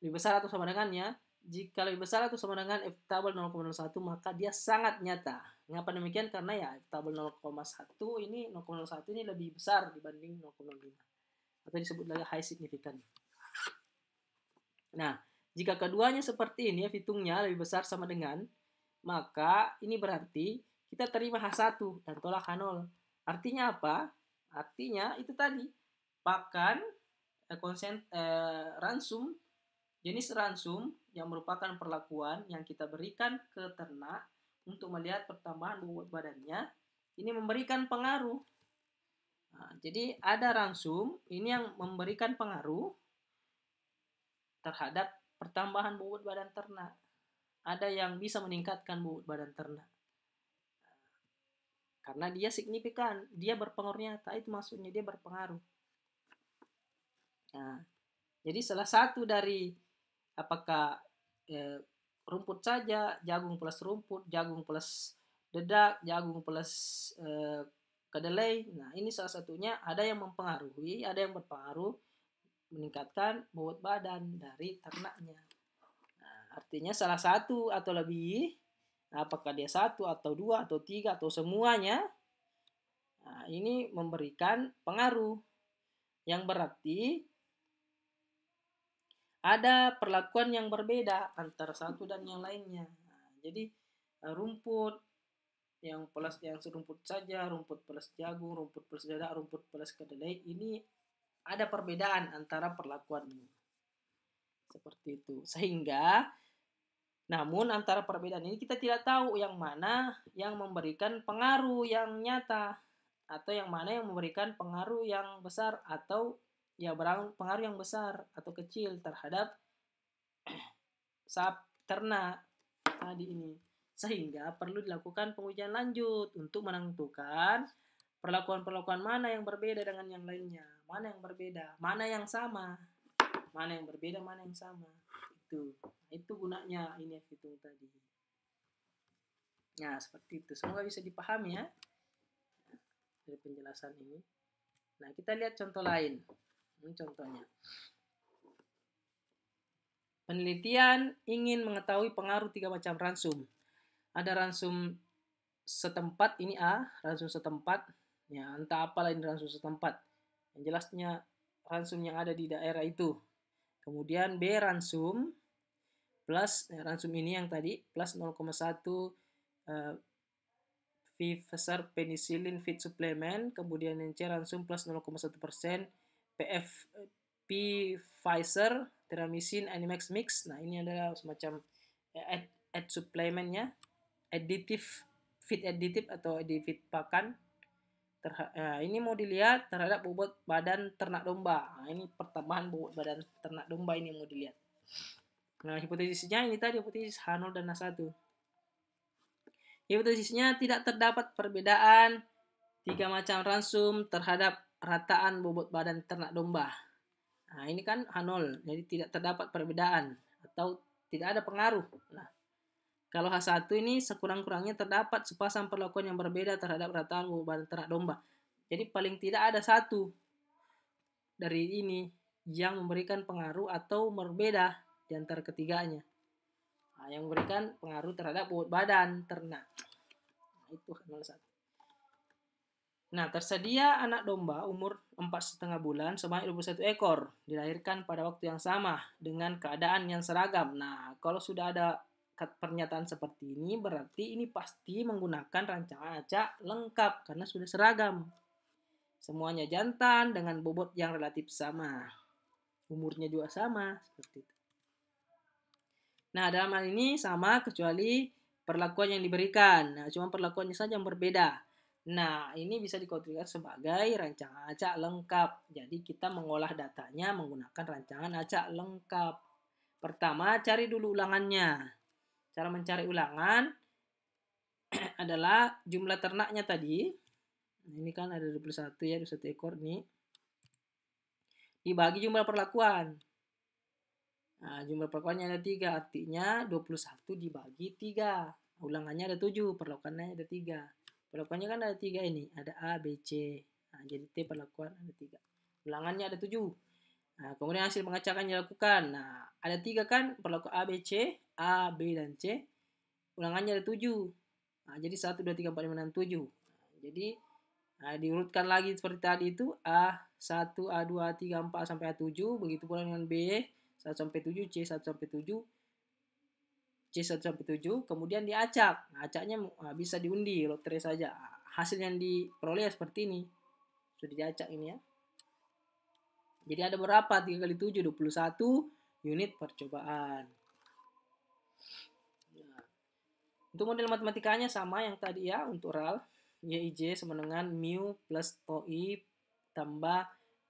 Lebih besar atau sama dengannya, jika lebih besar atau sama dengan F tabel 0,01, maka dia sangat nyata. Mengapa demikian? Karena ya F tabel 0,1 ini 0,01 ini lebih besar dibanding 0,5. Atau disebut lagi high significant. Nah, jika keduanya seperti ini, hitungnya lebih besar sama dengan, maka ini berarti kita terima H1 dan tolak H0. Artinya apa? Artinya itu tadi, pakan ransum, jenis ransum yang merupakan perlakuan yang kita berikan ke ternak untuk melihat pertambahan bobot badannya, ini memberikan pengaruh. Nah, jadi ada ransum ini yang memberikan pengaruh terhadap pertambahan bobot badan ternak. Ada yang bisa meningkatkan bobot badan ternak. Karena dia signifikan, dia berpengaruh nyata, itu maksudnya dia berpengaruh. Nah, jadi salah satu dari apakah rumput saja, jagung plus rumput, jagung plus dedak, jagung plus kedelai. Nah, ini salah satunya ada yang mempengaruhi, ada yang berpengaruh meningkatkan bobot badan dari ternaknya. Nah, artinya salah satu atau lebih, apakah dia satu atau dua atau tiga atau semuanya, nah, ini memberikan pengaruh yang berarti ada perlakuan yang berbeda antara satu dan yang lainnya. Nah, jadi rumput yang rumput saja, rumput plus jagung, rumput plus dedak, rumput plus kedelai, ini ada perbedaan antara perlakuannya. Seperti itu. Sehingga Namun antara perbedaan ini kita tidak tahu yang mana yang memberikan pengaruh yang nyata atau yang mana yang memberikan pengaruh yang besar atau ya pengaruh yang besar atau kecil terhadap ternak tadi ini. Sehingga perlu dilakukan pengujian lanjut untuk menentukan perlakuan-perlakuan mana yang berbeda dengan yang lainnya, mana yang berbeda, mana yang sama, mana yang berbeda, mana yang sama. Itu gunanya ini hitung tadi. Nah, seperti itu. Semoga bisa dipahami ya dari penjelasan ini. Nah, kita lihat contoh lain. Ini contohnya. Penelitian ingin mengetahui pengaruh 3 macam ransum. Ada ransum setempat, ini A, ransum setempat. Ya, entah apa lain ransum setempat. Yang jelasnya ransum yang ada di daerah itu. Kemudian B, ransum plus ransum ini yang tadi plus 0,1 Pfizer penicillin feed supplement, kemudian yang C ransum plus 0,1% Pfizer Teramisin Animax Mix. Nah, ini adalah semacam add supplementnya, feed additive atau feed pakan. Ini mau dilihat terhadap bobot badan ternak domba. Nah, ini pertambahan bobot badan ternak domba ini mau dilihat. Nah, hipotesisnya ini tadi hipotesis H0 dan H1. Hipotesisnya tidak terdapat perbedaan 3 macam ransum terhadap rataan bobot badan ternak domba. Nah, ini kan H0, jadi tidak terdapat perbedaan atau tidak ada pengaruh. Nah, kalau H1 ini sekurang-kurangnya terdapat sepasang perlakuan yang berbeda terhadap rataan bobot badan ternak domba. Jadi paling tidak ada satu dari ini yang memberikan pengaruh atau berbeda di antara ketiganya. Nah, yang memberikan pengaruh terhadap bobot badan ternak. Nah, itu H01. Nah, tersedia anak domba umur 4,5 bulan sebanyak 21 ekor, dilahirkan pada waktu yang sama dengan keadaan yang seragam. Nah, kalau sudah ada pernyataan seperti ini, berarti ini pasti menggunakan rancangan acak lengkap karena sudah seragam. Semuanya jantan dengan bobot yang relatif sama. Umurnya juga sama, seperti itu. Nah, dalam hal ini sama kecuali perlakuan yang diberikan. Nah, cuma perlakuannya saja yang berbeda. Nah, ini bisa dikategorikan sebagai rancangan acak lengkap. Jadi, kita mengolah datanya menggunakan rancangan acak lengkap. Pertama, cari dulu ulangannya. Cara mencari ulangan adalah jumlah ternaknya tadi. Ini kan ada 21 ya, 21 ekor nih. Dibagi jumlah perlakuan. Nah, jumlah perlakuannya ada 3, artinya 21 dibagi 3. Ulangannya ada 7, perlakuannya ada 3. Perlakuannya kan ada 3 ini, ada A, B, C. Nah, jadi T perlakuan ada 3. Ulangannya ada 7. Nah, kemudian hasil pengacakan dilakukan. Nah, ada 3 kan, perlakuan A, B, C, A, B, dan C. Ulangannya ada 7. Nah, jadi 1, 2, 3, 4, 5, 6, 7. Nah, jadi diurutkan lagi seperti tadi itu A1, A2, A3, A4 sampai A7. Begitu pula dengan B 1 sampai 7, C 1 sampai 7, C 1 sampai 7. Kemudian diacak. Nah, acaknya bisa diundi, lotre saja. Hasil yang diperoleh seperti ini. Sudah diacak ini ya. Jadi ada berapa? 3 kali 7, 21 unit percobaan. Nah, untuk model matematikanya sama yang tadi ya, untuk RAL. YIJ sama dengan mu plus tau I tambah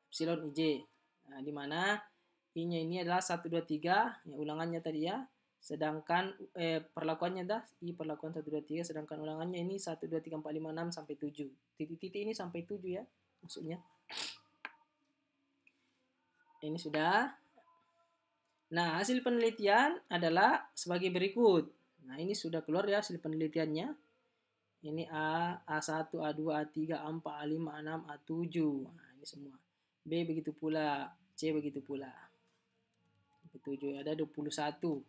epsilon IJ. Nah, di mana I-nya ini adalah 1, 2, 3, ya, ulangannya tadi ya. Sedangkan perlakuannya dah I perlakuan 1, 2, 3, sedangkan ulangannya ini 1, 2, 3, 4, 5, 6 sampai 7. Titik-titik ini sampai 7 ya maksudnya. Ini sudah. Nah, hasil penelitian adalah sebagai berikut. Nah, ini sudah keluar ya hasil penelitiannya. Ini A, A1, A2, A3, A4, A5, A6, A7. Nah, ini semua. B begitu pula, C begitu pula. 7 ada 21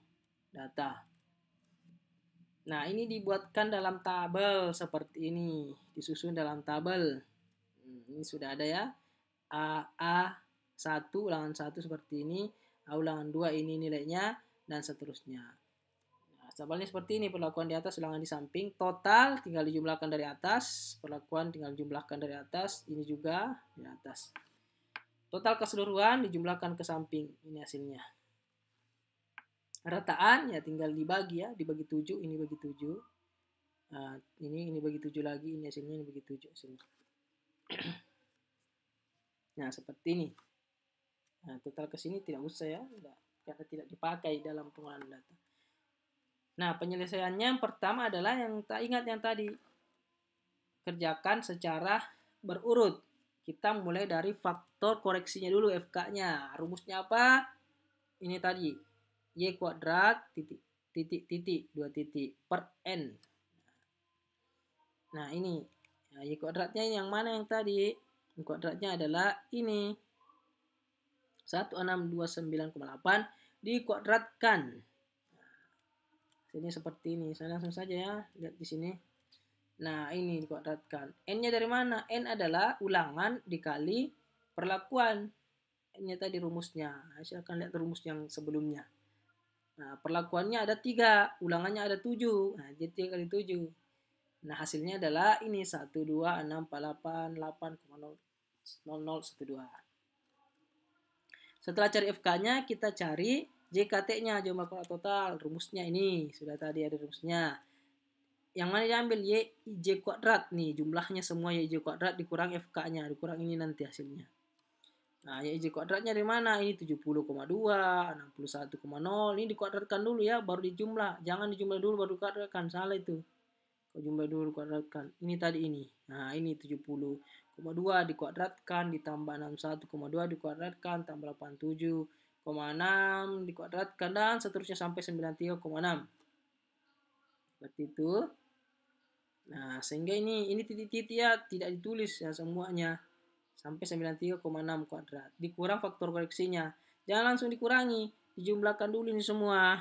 data. Nah, ini dibuatkan dalam tabel seperti ini, disusun dalam tabel. Ini sudah ada ya. A1 ulangan 1 seperti ini, A ulangan 2 ini nilainya dan seterusnya. Tabelnya seperti ini, perlakuan di atas, ulangan di samping, total tinggal dijumlahkan dari atas, perlakuan tinggal dijumlahkan dari atas, ini juga di atas. Total keseluruhan dijumlahkan ke samping, ini hasilnya. Rataan ya tinggal dibagi ya, dibagi 7, ini bagi 7. Nah, ini bagi 7 lagi, ini hasilnya ini bagi 7 hasilnya. Nah, seperti ini. Nah, total ke sini tidak usah ya, karena tidak dipakai dalam pengolahan data. Nah, penyelesaiannya yang pertama adalah yang tak ingat yang tadi. Kerjakan secara berurut. Kita mulai dari faktor koreksinya dulu, FK-nya. Rumusnya apa? Ini tadi. Y kuadrat titik 2 titik per N. Nah, ini. Nah, Y kuadratnya yang mana yang tadi? Y kuadratnya adalah ini. 1629,8 dikuadratkan. Ini seperti ini. Saya langsung saja ya, lihat di sini. Nah, ini dikuadratkan. N-nya dari mana? N adalah ulangan dikali perlakuan. N-nya tadi rumusnya. Silahkan lihat rumus yang sebelumnya. Nah, perlakuannya ada 3, ulangannya ada 7. Nah, jadi 3 kali 7. Nah, hasilnya adalah ini 12648,8,0012. Setelah cari FK-nya, kita cari JKT-nya, jumlah kuadrat total. Rumusnya ini, sudah tadi ada rumusnya. Yang mana diambil? YJ kuadrat. Nih, jumlahnya semua YJ kuadrat dikurang FK-nya. Dikurang ini nanti hasilnya. Nah, YJ kuadratnya dari mana? Ini 70,2, 61,0. Ini dikuadratkan dulu ya, baru dijumlah. Jangan dijumlah dulu baru dikuadratkan. Salah itu. Kalau jumlah dulu dikuadratkan. Ini tadi ini. Nah, ini 70,2 dikuadratkan ditambah 61,2 dikuadratkan tambah 87,6 dikuadratkan dan seterusnya sampai 93,6. Seperti itu. Nah, sehingga ini titik-titik ya tidak ditulis ya semuanya. Sampai 93,6 kuadrat. Dikurang faktor koreksinya. Jangan langsung dikurangi. Dijumlahkan dulu ini semua.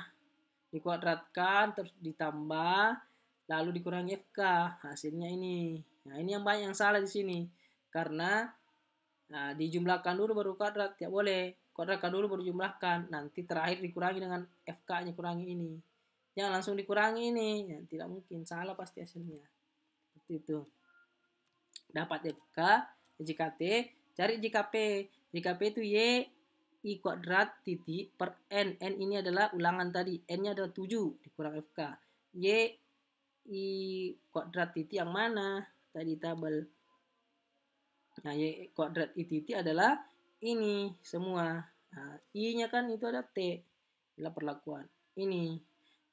Dikuadratkan, terus ditambah, lalu dikurangi FK. Hasilnya ini. Nah, ini yang banyak yang salah di sini. Karena dijumlahkan dulu baru kuadrat. Tidak boleh. Kuadratkan dulu baru jumlahkan. Nanti terakhir dikurangi dengan FK-nya, kurangi ini. Jangan langsung dikurangi ini. Ya, tidak mungkin. Salah pasti hasilnya. Seperti itu. Dapat FK. JKT, cari JKP. JKP itu Y I kuadrat titik per N. N ini adalah ulangan tadi. N-nya adalah 7 dikurang FK. Y I kuadrat titik yang mana? Tadi tabel. Nah, Y kuadrat I titik adalah ini semua. Nah, I-nya kan itu ada T. Adalah perlakuan. Ini.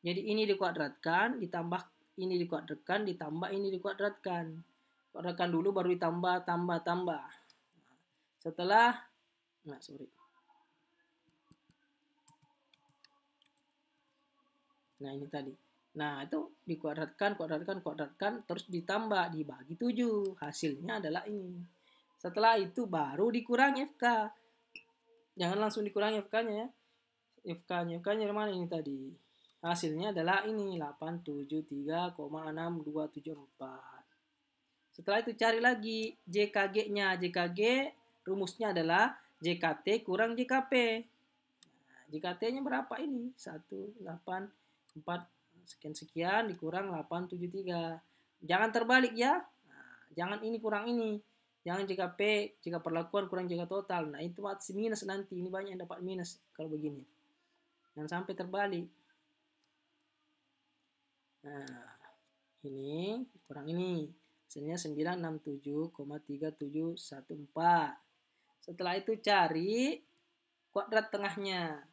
Jadi ini dikuadratkan, ditambah ini dikuadratkan, ditambah ini dikuadratkan. Kuadratkan dulu baru ditambah, tambah. Setelah, Nah, ini tadi. Nah, itu dikuadratkan, terus ditambah, dibagi 7. Hasilnya adalah ini. Setelah itu baru dikurangi FK. Jangan langsung dikurangi FK-nya ya. FK-nya dari mana ini tadi? Hasilnya adalah ini, 873,6274. Setelah itu cari lagi JKG-nya. JKG rumusnya adalah JKT kurang JKP. Nah, JKT-nya berapa ini? 184 sekian dikurang 873. Jangan terbalik ya. Nah, jangan ini kurang ini. Jangan JKP, jika perlakuan kurang JK total. Nah, itu masih minus nanti. Ini banyak yang dapat minus kalau begini. Jangan sampai terbalik. Nah, ini kurang ini. Hasilnya 967,3714. Setelah itu cari kuadrat tengahnya.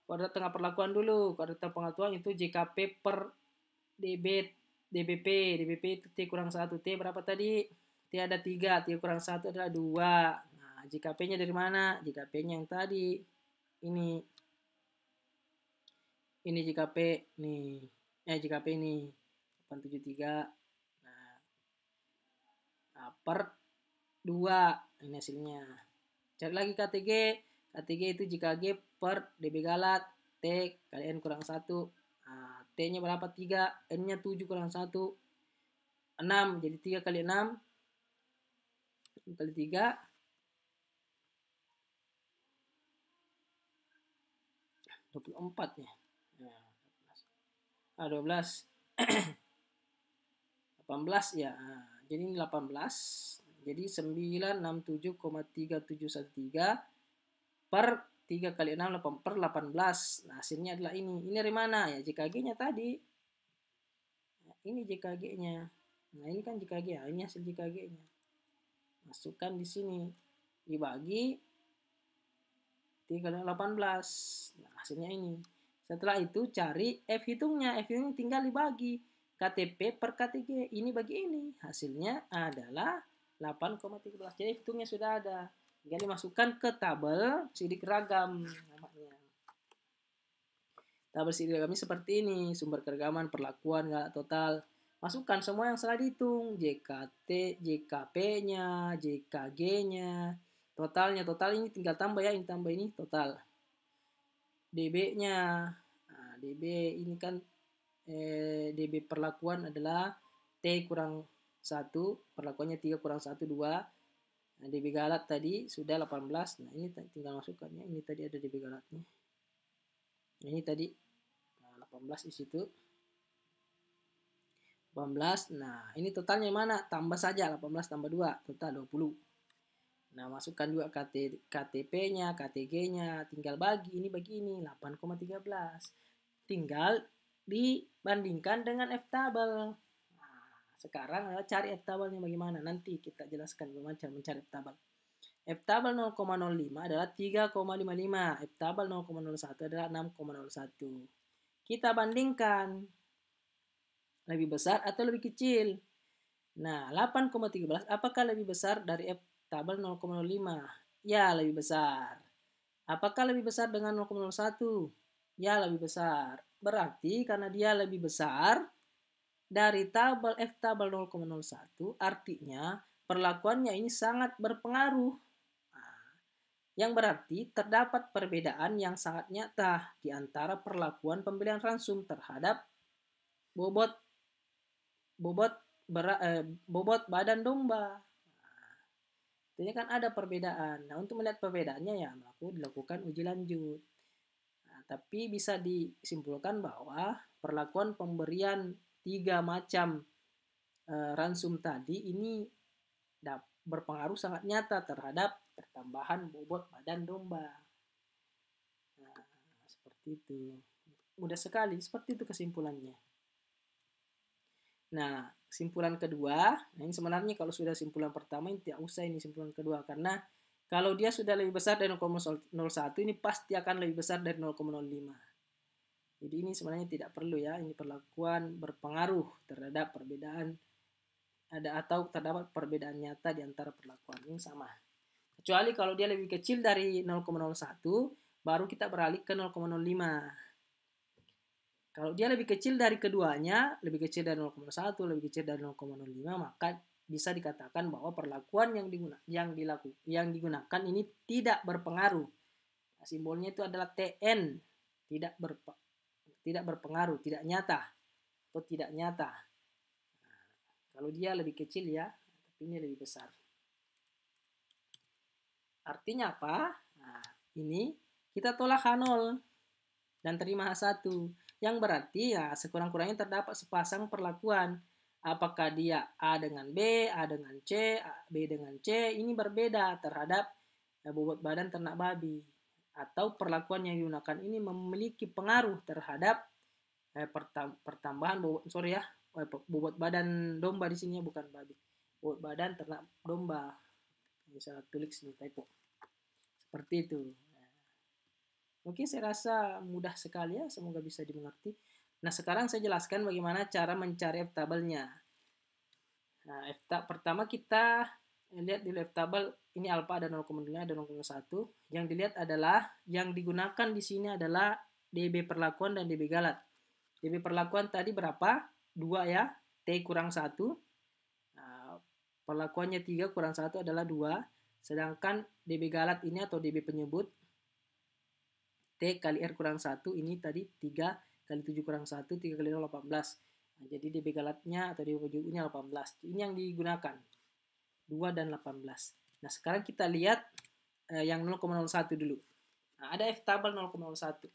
Kuadrat tengah perlakuan dulu. Kuadrat tengah pengaturan itu JKP per DBP. DBP itu T kurang 1. T berapa tadi? T ada 3. T kurang 1 adalah 2. Nah, JKP-nya dari mana? JKP-nya yang tadi. Ini JKP nih. JKP ini 873. Nah, per 2 ini hasilnya. Cari lagi KTG. KTG itu JKG per DB galat. T kali N kurang 1. Nah, T-nya berapa? 3. N-nya 7 kurang 1. 6. Jadi 3 kali 6. Kali 3. 24 ya. Nah, 12. 18 ya. Nah, jadi ini 18. Jadi 967,3713 per 3 kali 6 per 18. Nah, hasilnya adalah ini. Ini dari mana? Ya JKG-nya tadi. Nah, ini JKG-nya. Nah, ini kan JKG. Ya, ini hasil JKG-nya. Masukkan di sini. Dibagi 3 kali 18. Nah, hasilnya ini. Setelah itu cari F hitungnya. F hitungnya tinggal dibagi. KTP per KTG. Ini bagi ini. Hasilnya adalah 8,13. Jadi hitungnya sudah ada. Tinggal dimasukkan ke tabel sidik ragam namanya. Tabel sidik ragam ini seperti ini. Sumber keragaman, perlakuan, galak total. Masukkan semua yang salah dihitung. JKT, JKP-nya, JKG-nya. Totalnya. Total ini tinggal tambah ya. Ini tambah ini total. DB-nya. Nah, DB ini kan DB perlakuan adalah T kurang 1. Perlakuannya 3 kurang 1, 2. Nah, DB galat tadi sudah 18. Nah, ini tinggal masukkannya. Ini tadi ada DB galatnya. Nah, ini tadi 18 di situ. 18. Nah, ini totalnya mana? Tambah saja 18 tambah 2, total 20. Nah, masukkan juga KTP-nya, KTG-nya, tinggal bagi ini 8,13. Tinggal dibandingkan dengan F-tabel. Nah, sekarang cari F-tabelnya bagaimana? Nanti kita jelaskan bagaimana cara mencari F-tabel. F-tabel 0,05 adalah 3,55. F-tabel 0,01 adalah 6,01. Kita bandingkan lebih besar atau lebih kecil. Nah, 8,13 apakah lebih besar dari F-tabel 0,05? Ya, lebih besar. Apakah lebih besar dengan 0,01? Ya, lebih besar. Berarti karena dia lebih besar dari tabel F-tabel 0,01, artinya perlakuannya ini sangat berpengaruh. Nah, yang berarti terdapat perbedaan yang sangat nyata di antara perlakuan pembelian ransum terhadap bobot badan domba. Ini kan ada perbedaan. Nah, untuk melihat perbedaannya ya dilakukan uji lanjut. Nah, tapi bisa disimpulkan bahwa perlakuan pemberian 3 macam ransum tadi ini berpengaruh sangat nyata terhadap pertambahan bobot badan domba. Nah, seperti itu. Mudah sekali, seperti itu kesimpulannya. Nah, kesimpulan kedua, ini sebenarnya kalau sudah simpulan pertama ini tidak usah ini simpulan kedua, karena kalau dia sudah lebih besar dari 0,01 ini pasti akan lebih besar dari 0,05. Jadi ini sebenarnya tidak perlu ya, ini perlakuan berpengaruh terhadap perbedaan atau terdapat perbedaan nyata di antara perlakuan ini sama. Kecuali kalau dia lebih kecil dari 0,01 baru kita beralih ke 0,05. Kalau dia lebih kecil dari keduanya, lebih kecil dari 0,1, lebih kecil dari 0,05, maka bisa dikatakan bahwa perlakuan yang digunakan ini tidak berpengaruh. Nah, simbolnya itu adalah TN, tidak berpengaruh, tidak nyata atau tidak nyata. Nah, kalau dia lebih kecil ya, tapi ini lebih besar. Artinya apa? Nah, ini kita tolak H0 dan terima H1. Yang berarti ya sekurang-kurangnya terdapat sepasang perlakuan. Apakah dia A dengan B, A dengan C, B dengan C, ini berbeda terhadap bobot badan ternak babi. Atau perlakuan yang digunakan ini memiliki pengaruh terhadap pertambahan bobot badan domba di sini, bukan babi. Bobot badan ternak domba. Bisa tulis ini typo. Seperti itu. Oke, saya rasa mudah sekali ya, semoga bisa dimengerti. Nah, sekarang saya jelaskan bagaimana cara mencari F-tabelnya. Nah, pertama kita lihat di F-tabel, ini alfa ada 0,5, ada 0,1. Yang dilihat adalah, yang digunakan di sini adalah DB perlakuan dan DB galat. DB perlakuan tadi berapa? 2 ya, T kurang 1. Nah, perlakuannya 3 kurang 1 adalah 2. Sedangkan DB galat ini atau DB penyebut, T kali R kurang 1, ini tadi 3 kali 7 kurang 1, 3 kali 0, 18. Nah, jadi DB galatnya atau DB penyebutnya 18. Ini yang digunakan. 2 dan 18. Nah, sekarang kita lihat yang 0,01 dulu. Nah, ada F-tabel 0,01.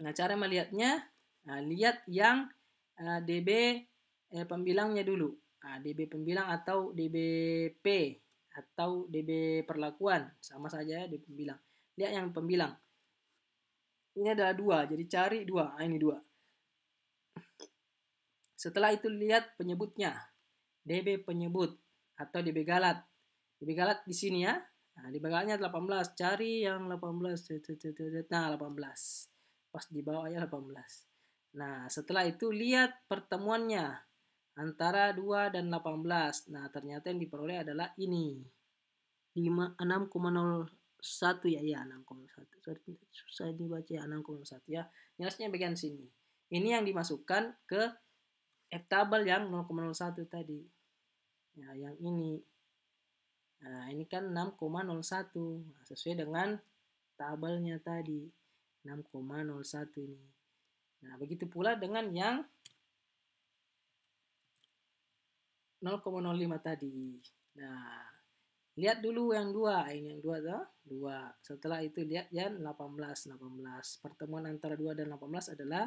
Nah, cara melihatnya, lihat yang DB pembilangnya dulu. Nah, DB pembilang atau DBP atau DB perlakuan. Sama saja ya, DB pembilang. lihat yang pembilang. Ini adalah 2, jadi cari 2. Ini 2. Setelah itu lihat penyebutnya. DB penyebut atau DB galat. DB galat di sini ya. Nah, DB galatnya 18. Cari yang 18. Nah, 18. Pas di bawah ya 18. Nah, setelah itu lihat pertemuannya antara 2 dan 18. Nah, ternyata yang diperoleh adalah ini. 6,01 ya, 6,1. Susah dibaca ya, 6,1 ya. Jelasnya bagian sini. Ini yang dimasukkan ke F tabel yang 0,01 tadi. Ya, yang ini. Nah, ini kan 6,01. Nah, sesuai dengan tabelnya tadi. 6,01 ini. Nah, begitu pula dengan yang 0,05 tadi. Nah, lihat dulu yang 2. Ini yang 2 tuh. 2. Setelah itu lihat yang 18. Pertemuan antara 2 dan 18 adalah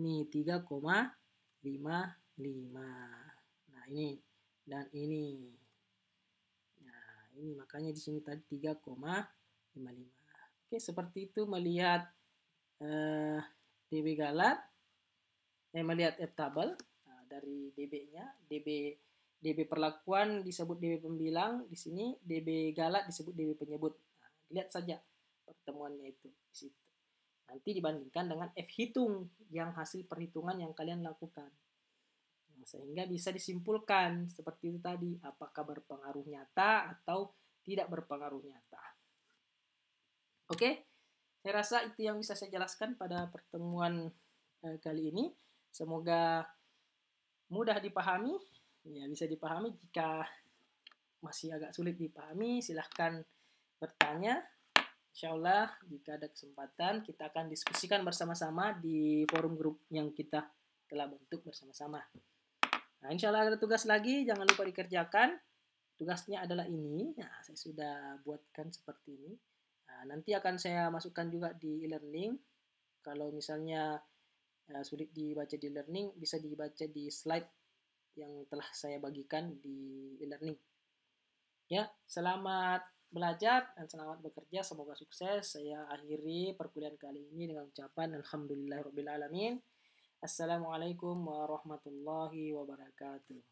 ini 3,55. Nah, ini dan ini. Nah, ini makanya di sini tadi 3,55. Oke, seperti itu melihat DB galat. Melihat F tabel. Nah, dari DB-nya, DB perlakuan disebut DB pembilang, di sini DB galat disebut DB penyebut. Nah, lihat saja pertemuannya itu di situ. Nanti dibandingkan dengan F hitung yang hasil perhitungan yang kalian lakukan. Nah, sehingga bisa disimpulkan seperti itu tadi, apakah berpengaruh nyata atau tidak berpengaruh nyata. Oke, saya rasa itu yang bisa saya jelaskan pada pertemuan kali ini. Semoga mudah dipahami, ya bisa dipahami. Jika masih agak sulit dipahami, silahkan bertanya. Insya Allah jika ada kesempatan kita akan diskusikan bersama-sama di forum grup yang kita telah bentuk bersama-sama. Nah, insya Allah ada tugas lagi, jangan lupa dikerjakan. Tugasnya adalah ini. Nah, saya sudah buatkan seperti ini. Nah, nanti akan saya masukkan juga di e-learning. Kalau misalnya sulit dibaca di e-learning, bisa dibaca di slide yang telah saya bagikan di e-learning. Ya, selamat belajar dan selamat bekerja. Semoga sukses. Saya akhiri perkuliahan kali ini dengan ucapan Alhamdulillahirrabbilalamin. Assalamualaikum warahmatullahi wabarakatuh.